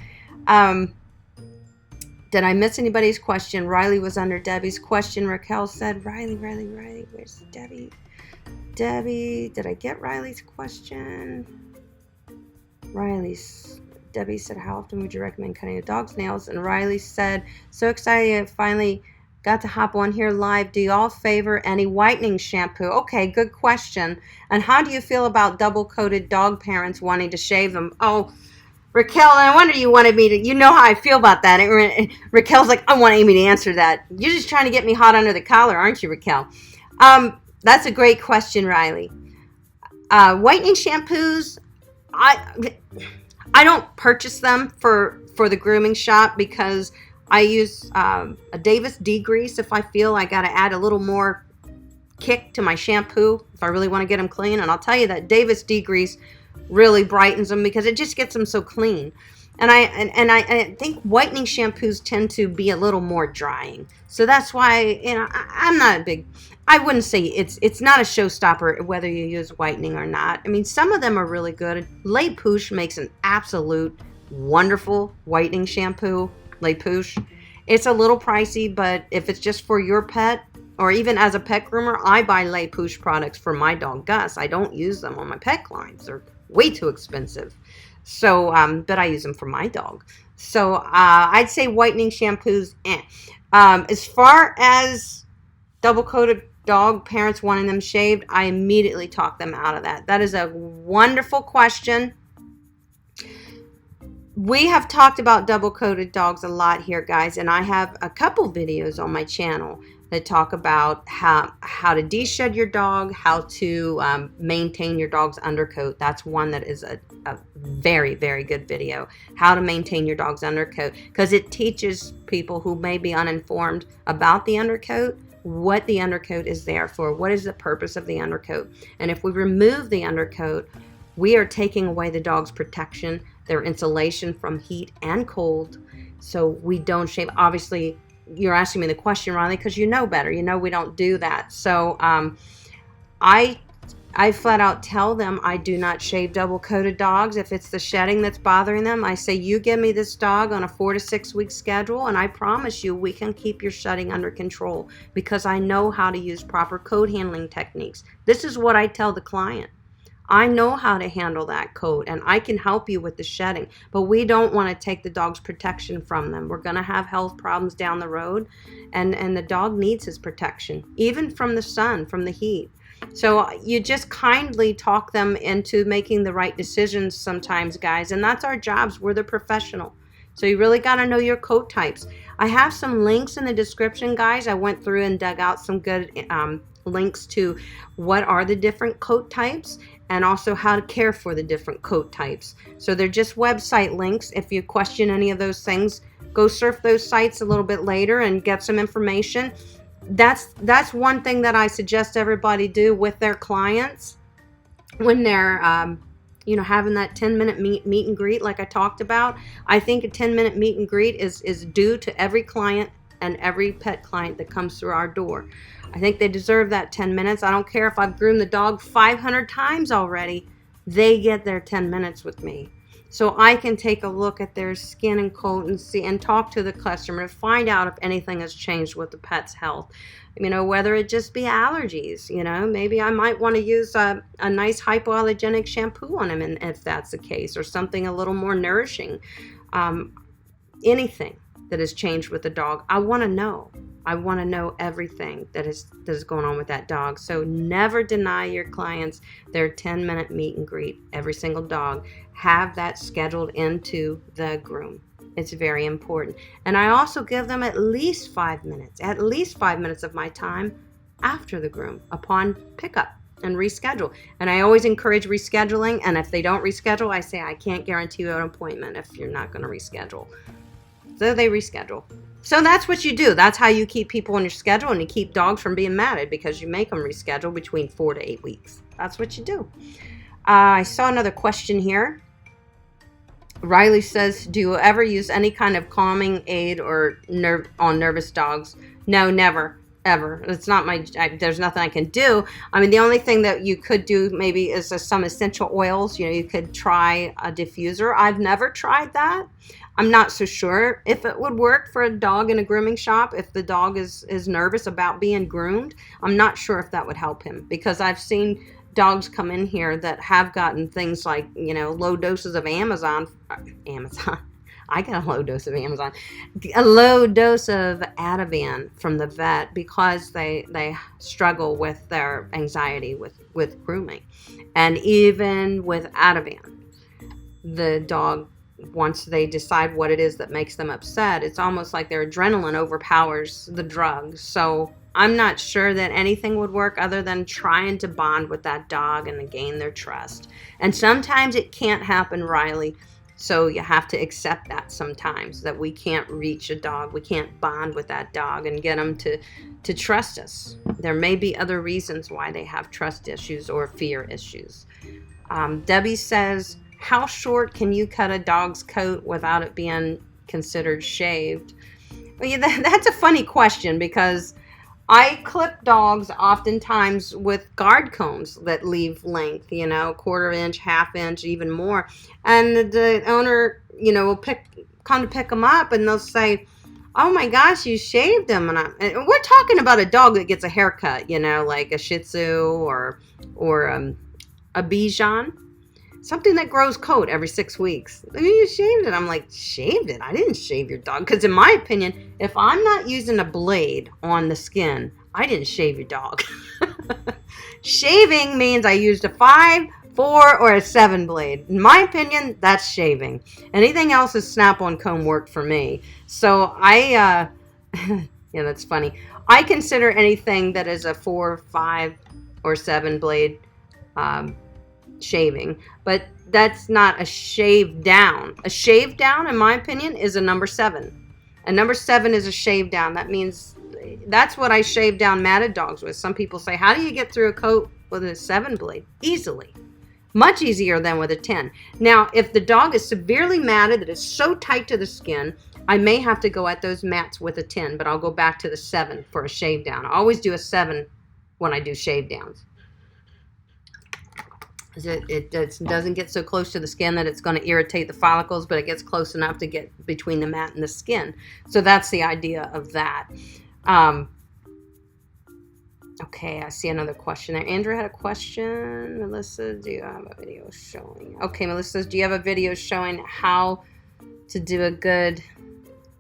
Did I miss anybody's question? Riley was under Debbie's question. Raquel said, Riley, where's Debbie? Debbie, did I get Riley's question? Debbie said, how often would you recommend cutting a dog's nails? And Riley said, so excited I finally got to hop on here live. Do you all favor any whitening shampoo? Okay, good question. And how do you feel about double-coated dog parents wanting to shave them? Oh, Raquel, I wonder you wanted me to, you know how I feel about that. Raquel's like, I want Amy to answer that. You're just trying to get me hot under the collar, aren't you, Raquel? That's a great question, Riley. Whitening shampoos, I don't purchase them for the grooming shop because I use a Davis degrease if I feel I got to add a little more kick to my shampoo if I really want to get them clean. And I'll tell you that Davis degrease really brightens them because it just gets them so clean. And I think whitening shampoos tend to be a little more drying. So that's why, I'm not a big, I wouldn't say it's not a showstopper whether you use whitening or not. I mean, some of them are really good. Le Pouche makes an absolute wonderful whitening shampoo. Le Pouche. It's a little pricey, but if it's just for your pet, or even as a pet groomer, I buy Le Pouche products for my dog Gus. I don't use them on my pet clients. They're way too expensive. So, but I use them for my dog. So I'd say whitening shampoos. As far as double-coated dog parents wanting them shaved, I immediately talk them out of that. That is a wonderful question. We have talked about double-coated dogs a lot here, guys, and I have a couple videos on my channel that talk about how to de-shed your dog, how to maintain your dog's undercoat. That's one that is a very, very good video. How to maintain your dog's undercoat, because it teaches people who may be uninformed about the undercoat what the undercoat is there for. What is the purpose of the undercoat? And if we remove the undercoat, we are taking away the dog's protection, their insulation from heat and cold. So we don't shave. Obviously, you're asking me the question, Riley, because you know better. You know we don't do that. So I flat out tell them I do not shave double-coated dogs. If it's the shedding that's bothering them, I say, you give me this dog on a 4 to 6 week schedule, and I promise you we can keep your shedding under control because I know how to use proper coat handling techniques. This is what I tell the client. I know how to handle that coat, and I can help you with the shedding, but we don't want to take the dog's protection from them. We're going to have health problems down the road, and the dog needs his protection, even from the sun, from the heat. So you just kindly talk them into making the right decisions sometimes, guys, and that's our jobs. We're the professional. So you really got to know your coat types. I have some links in the description, guys. I went through and dug out some good links to what are the different coat types and also how to care for the different coat types. So they're just website links. If you question any of those things, go surf those sites a little bit later and get some information. That's one thing that I suggest everybody do with their clients when they're having that 10-minute meet and greet like I talked about. I think a 10-minute meet and greet is due to every client and every pet client that comes through our door. I think they deserve that 10 minutes. I don't care if I've groomed the dog 500 times already. They get their 10 minutes with me. So I can take a look at their skin and coat and see and talk to the customer to find out if anything has changed with the pet's health. Whether it just be allergies, maybe I might want to use a nice hypoallergenic shampoo on him, and if that's the case, or something a little more nourishing. Anything that has changed with the dog, I want to know. I want to know everything that is going on with that dog. So never deny your clients their 10-minute meet and greet. Every single dog, have that scheduled into the groom. It's very important. And I also give them at least 5 minutes of my time after the groom upon pickup and reschedule. And I always encourage rescheduling. And if they don't reschedule, I say I can't guarantee you an appointment if you're not going to reschedule. So they reschedule. So that's what you do. That's how you keep people on your schedule, and you keep dogs from being mad because you make them reschedule between 4 to 8 weeks. That's what you do. I saw another question here. Riley says, do you ever use any kind of calming aid or on nervous dogs? No, never, ever. It's not there's nothing I can do. The only thing that you could do maybe is some essential oils. You could try a diffuser. I've never tried that. I'm not so sure if it would work for a dog in a grooming shop. If the dog is nervous about being groomed, I'm not sure if that would help him, because I've seen dogs come in here that have gotten things like, low doses of Amazon. I got a low dose of Amazon. A low dose of Ativan from the vet because they struggle with their anxiety with grooming. And even with Ativan, the dog, once they decide what it is that makes them upset, it's almost like their adrenaline overpowers the drug. So I'm not sure that anything would work other than trying to bond with that dog and to gain their trust. And sometimes it can't happen, Riley. So you have to accept that sometimes, that we can't reach a dog. We can't bond with that dog and get them to trust us. There may be other reasons why they have trust issues or fear issues. Debbie says, how short can you cut a dog's coat without it being considered shaved? Well, yeah, that's a funny question, because I clip dogs oftentimes with guard combs that leave length, quarter inch, half inch, even more. And the owner, will come to pick them up, and they'll say, oh my gosh, you shaved them. And we're talking about a dog that gets a haircut, like a Shih Tzu or a Bichon. Something that grows coat every 6 weeks. You shaved it. I'm like, shaved it? I didn't shave your dog. Because in my opinion, if I'm not using a blade on the skin, I didn't shave your dog. Shaving means I used a 5, 4, or a 7 blade. In my opinion, that's shaving. Anything else is snap-on comb work for me. So yeah, that's funny. I consider anything that is a 4, 5, or 7 blade shaving, but that's not a shave down. A shave down, in my opinion, is a number 7. A number 7 is a shave down. That means that's what I shave down matted dogs with. Some people say, how do you get through a coat with a 7 blade? Easily. Much easier than with a 10. Now, if the dog is severely matted, that is so tight to the skin, I may have to go at those mats with a 10, but I'll go back to the 7 for a shave down. I always do a 7 when I do shave downs. It doesn't get so close to the skin that it's going to irritate the follicles, but it gets close enough to get between the mat and the skin. So that's the idea of that. Okay, I see another question there. Andrew had a question. Melissa, do you have a video showing? Okay, Melissa says, do you have a video showing how to do a good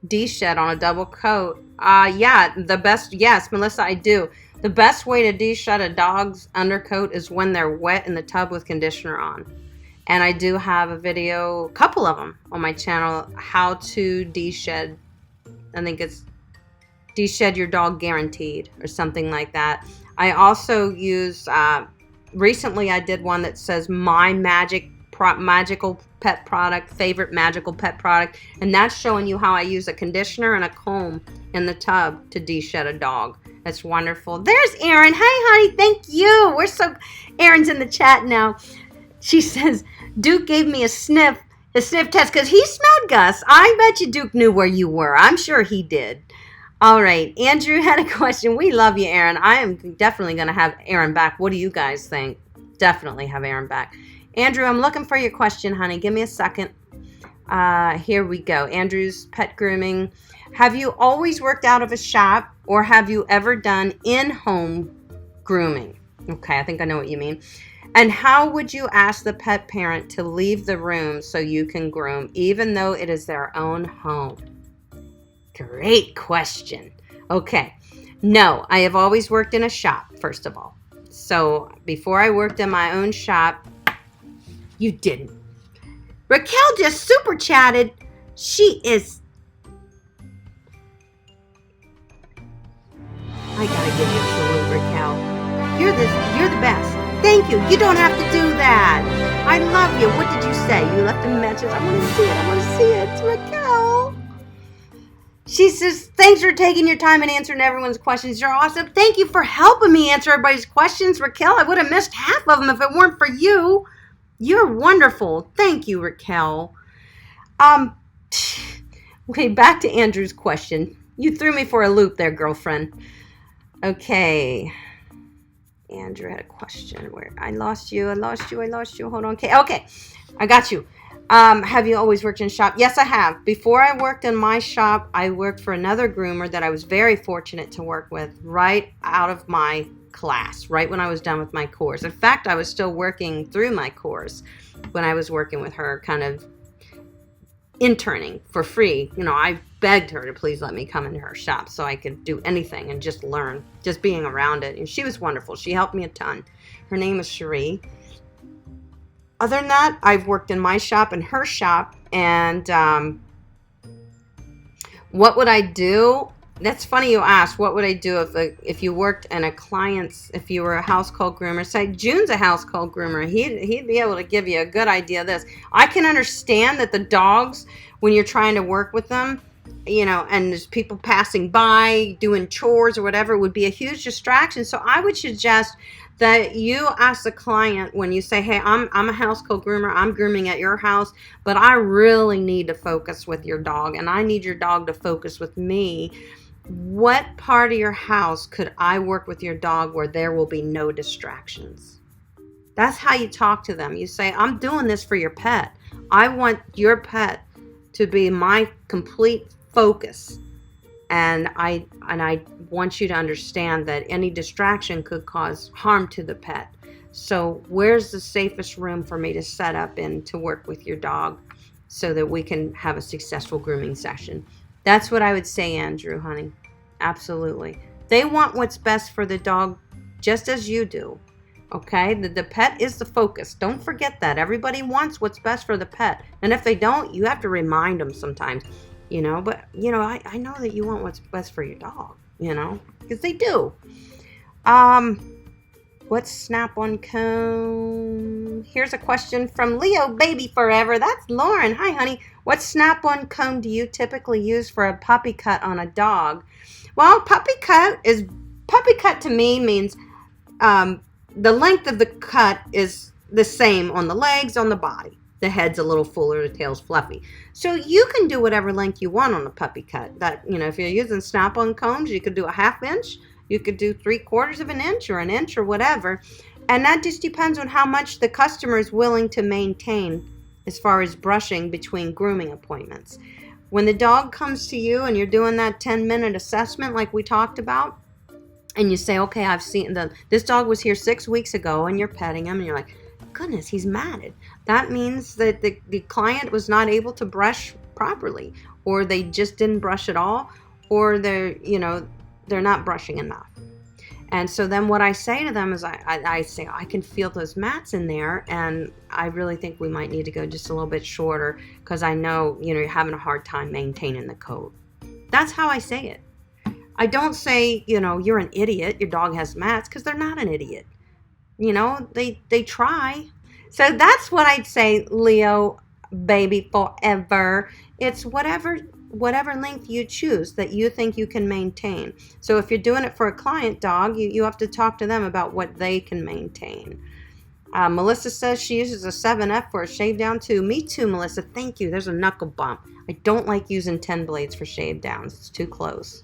de-shed on a double coat? Yeah, yes, Melissa, I do. The best way to de-shed a dog's undercoat is when they're wet in the tub with conditioner on. And I do have a video, a couple of them on my channel, how to de-shed. I think it's de-shed your dog guaranteed or something like that. I also use, recently I did one that says my magical pet product, favorite magical pet product. And that's showing you how I use a conditioner and a comb in the tub to de-shed a dog. That's wonderful. There's Erin. Hey, honey. Thank you. Erin's in the chat now. She says, Duke gave me a sniff test because he smelled Gus. I bet you Duke knew where you were. I'm sure he did. All right. Andrew had a question. We love you, Erin. I am definitely going to have Erin back. What do you guys think? Definitely have Erin back. Andrew, I'm looking for your question, honey. Give me a second. Here we go. Andrew's pet grooming. Have you always worked out of a shop, or have you ever done in-home grooming? Okay, I think I know what you mean. And how would you ask the pet parent to leave the room so you can groom, even though it is their own home? Great question. Okay. No, I have always worked in a shop, first of all. So before I worked in my own shop, you didn't. Raquel just super chatted. She is... I gotta give you a salute, Raquel. You're the best. Thank you. You don't have to do that. I love you. What did you say? You left a message. I want to see it. I want to see it. It's Raquel. She says, thanks for taking your time and answering everyone's questions. You're awesome. Thank you for helping me answer everybody's questions, Raquel. I would have missed half of them if it weren't for you. You're wonderful. Thank you, Raquel. Okay, back to Andrew's question. You threw me for a loop there, girlfriend. Okay. Andrew had a question where I lost you. Hold on. Okay. I got you. Have you always worked in shop? Yes, I have. Before I worked in my shop, I worked for another groomer that I was very fortunate to work with right out of my class, right when I was done with my course. In fact, I was still working through my course when I was working with her, kind of interning for free. I begged her to please let me come into her shop so I could do anything and just learn, just being around it. And she was wonderful. She helped me a ton. Her name is Cherie. Other than that, I've worked in my shop and her shop. And what would I do? That's funny you asked. What would I do if you worked in a client's, if you were a house call groomer? Say June's a house call groomer. He'd be able to give you a good idea of this. I can understand that the dogs, when you're trying to work with them, and there's people passing by doing chores or whatever, would be a huge distraction. So I would suggest that you ask the client when you say, hey, I'm a house call groomer, I'm grooming at your house, but I really need to focus with your dog, and I need your dog to focus with me. What part of your house could I work with your dog where there will be no distractions? That's how you talk to them. You say, I'm doing this for your pet. I want your pet to be my complete focus. And I want you to understand that any distraction could cause harm to the pet. So where's the safest room for me to set up in to work with your dog so that we can have a successful grooming session? That's what I would say, Andrew, honey. Absolutely. They want what's best for the dog just as you do. Okay? The pet is the focus. Don't forget that. Everybody wants what's best for the pet. And if they don't, you have to remind them sometimes. But, I know that you want what's best for your dog, because they do. What's snap-on comb? Here's a question from Leo Baby Forever. That's Lauren. Hi, honey. What snap-on comb do you typically use for a puppy cut on a dog? Well, puppy cut to me means the length of the cut is the same on the legs, on the body. The head's a little fuller, the tail's fluffy. So you can do whatever length you want on a puppy cut. That, if you're using snap-on combs, you could do a 1/2 inch. You could do 3/4 of an inch or an inch or whatever. And that just depends on how much the customer is willing to maintain as far as brushing between grooming appointments. When the dog comes to you and you're doing that 10-minute assessment like we talked about, and you say, okay, I've seen this dog was here 6 weeks ago, and you're petting him, and you're like, goodness, he's matted. That means that the client was not able to brush properly, or they just didn't brush at all, or they're not brushing enough. And so then what I say to them is I say, I can feel those mats in there, and I really think we might need to go just a little bit shorter because I know, you're having a hard time maintaining the coat. That's how I say it. I don't say, you're an idiot, your dog has mats, because they're not an idiot. They try. So that's what I'd say, Leo Baby Forever. It's whatever length you choose that you think you can maintain. So if you're doing it for a client dog, you have to talk to them about what they can maintain. Melissa says she uses a 7F for a shave down too. Me too, Melissa. Thank you. There's a knuckle bump. I don't like using 10 blades for shave downs. It's too close.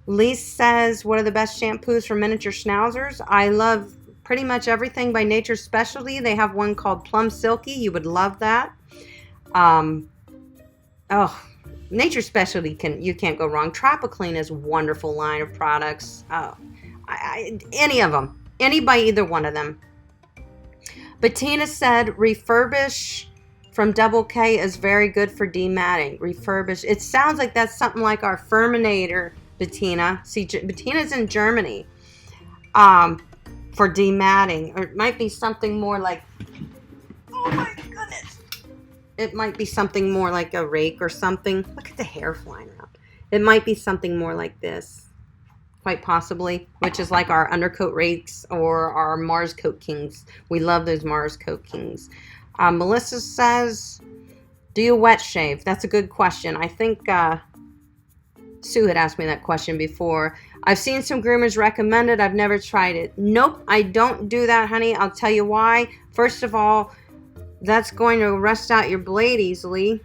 Lise says, what are the best shampoos for miniature schnauzers? I love pretty much everything by Nature's Specialty. They have one called Plum Silky. You would love that. Nature's Specialty, you can't go wrong. Tropiclean is a wonderful line of products. Any of them. Any by either one of them. Bettina said, refurbish from Double K is very good for dematting. Refurbish. It sounds like that's something like our Furminator, Bettina. See, Bettina's in Germany for dematting. Or it might be something more like, oh my goodness. It might be something more like a rake or something. Look at the hair flying up. It might be something more like this, quite possibly, which is like our undercoat rakes or our Mars Coat Kings. We love those Mars Coat Kings. Melissa says, do you wet shave? That's a good question. I think Sue had asked me that question before. I've seen some groomers recommend it. I've never tried it. Nope, I don't do that, honey. I'll tell you why. First of all, that's going to rust out your blade easily.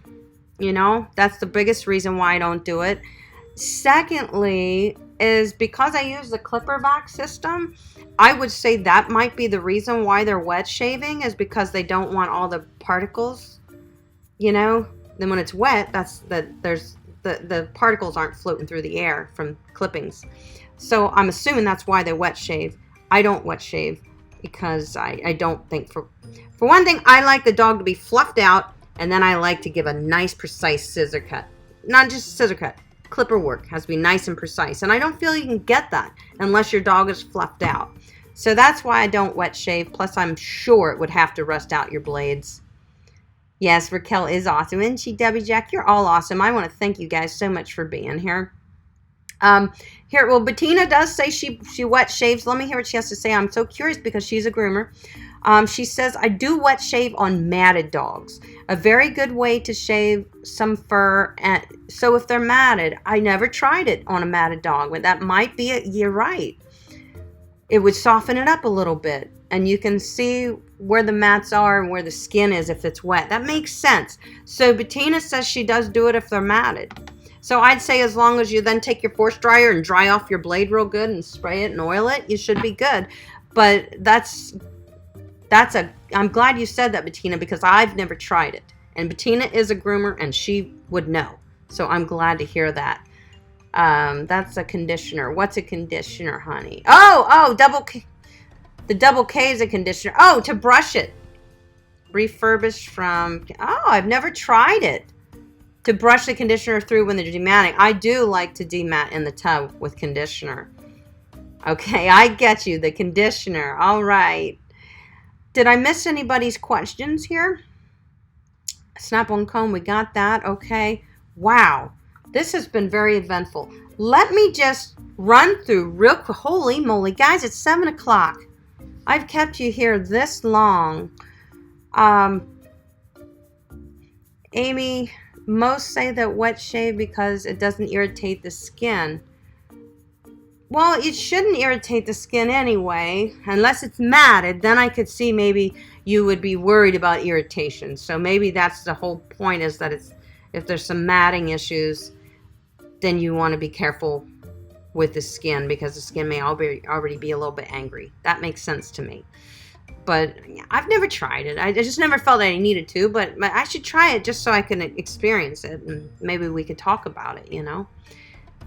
That's the biggest reason why I don't do it. Secondly, is because I use the clipper vac system, I would say that might be the reason why they're wet shaving, is because they don't want all the particles, Then when it's wet, there's the particles aren't floating through the air from clippings. So I'm assuming that's why they wet shave. I don't wet shave because I don't think, for one thing, I like the dog to be fluffed out, and then I like to give a nice precise scissor cut. Not just scissor cut. Clipper work has to be nice and precise, and I don't feel you can get that unless your dog is fluffed out. So that's why I don't wet shave. Plus, I'm sure it would have to rust out your blades. Yes, Raquel is awesome. Isn't she, Debbie Jack? You're all awesome. I want to thank you guys so much for being here. Here, well, Bettina does say she wet shaves. Let me hear what she has to say. I'm so curious because she's a groomer. She says, I do wet shave on matted dogs. A very good way to shave some fur. And so if they're matted, I never tried it on a matted dog, but that might be it. You're right. It would soften it up a little bit, and you can see where the mats are and where the skin is if it's wet. That makes sense. So Bettina says she does do it if they're matted. So I'd say as long as you then take your force dryer and dry off your blade real good and spray it and oil it, you should be good. But I'm glad you said that, Bettina, because I've never tried it. And Bettina is a groomer and she would know. So I'm glad to hear that. That's a conditioner. What's a conditioner, honey? Oh, double K. The double K is a conditioner. Oh, to brush it. Refurbished from, I've never tried it. To brush the conditioner through when they're dematting. I do like to demat in the tub with conditioner. Okay, I get you. The conditioner. All right. Did I miss anybody's questions here? Snap-on comb, we got that. Okay. Wow. This has been very eventful. Let me just run through real quick. Holy moly. Guys, it's 7 o'clock. I've kept you here this long. Amy, most say that wet shave because it doesn't irritate the skin. Well, it shouldn't irritate the skin anyway, unless it's matted. Then I could see maybe you would be worried about irritation. So maybe that's the whole point, is that if there's some matting issues, then you want to be careful with the skin because the skin may already be a little bit angry. That makes sense to me. But I've never tried it. I just never felt I needed to, but I should try it just so I can experience it, and maybe we could talk about it, you know.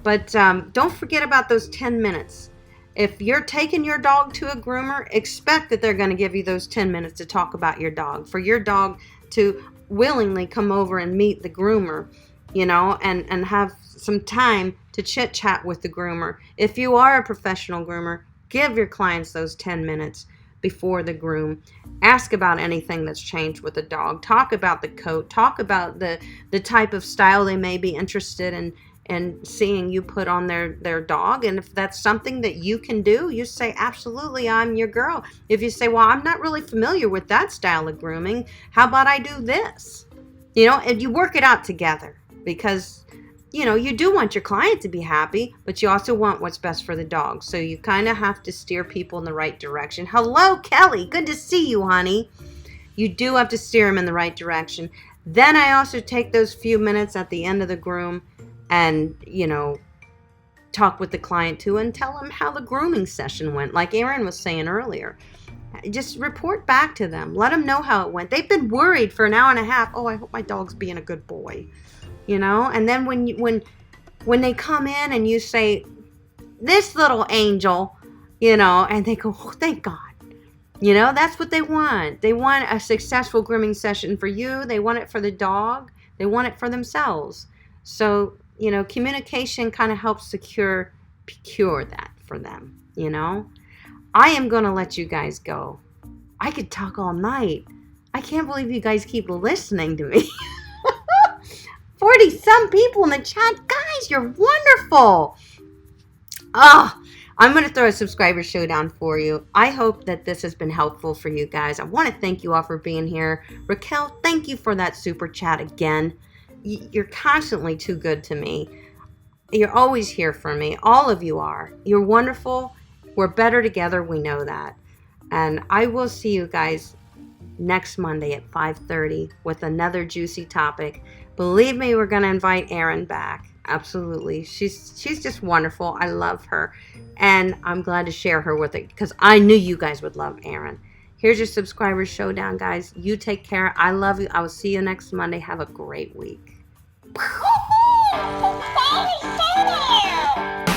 But don't forget about those 10 minutes. If you're taking your dog to a groomer, expect that they're going to give you those 10 minutes to talk about your dog, for your dog to willingly come over and meet the groomer, you know, and have some time to chit-chat with the groomer. If you are a professional groomer, give your clients those 10 minutes before the groom. Ask about anything that's changed with the dog. Talk about the coat. Talk about the type of style they may be interested in and seeing you put on their dog. And if that's something that you can do, you say, absolutely, I'm your girl. If you say, well, I'm not really familiar with that style of grooming, how about I do this? You know, and you work it out together, because, you know, you do want your client to be happy, but you also want what's best for the dog. So you kind of have to steer people in the right direction. Hello, Kelly. Good to see you, honey. You do have to steer them in the right direction. Then I also take those few minutes at the end of the groom and, you know, talk with the client too and tell them how the grooming session went. Like Aaron was saying earlier, just report back to them. Let them know how it went. They've been worried for an hour and a half. Oh, I hope my dog's being a good boy, you know? And then when they come in and you say, this little angel, you know, and they go, oh, thank God. You know, that's what they want. They want a successful grooming session for you. They want it for the dog. They want it for themselves. So, you know, communication kind of helps secure that for them, you know. I am going to let you guys go. I could talk all night. I can't believe you guys keep listening to me. 40-some people in the chat. Guys, you're wonderful. I'm going to throw a subscriber showdown for you. I hope that this has been helpful for you guys. I want to thank you all for being here. Raquel, thank you for that super chat again. You're constantly too good to me. You're always here for me. All of you are. You're wonderful. We're better together. We know that. And I will see you guys next Monday at 5:30 with another juicy topic. Believe me, we're going to invite Erin back. Absolutely. She's just wonderful. I love her. And I'm glad to share her with it because I knew you guys would love Erin. Here's your subscriber showdown, guys. You take care. I love you. I will see you next Monday. Have a great week. Woohoo! Subscriber showdown!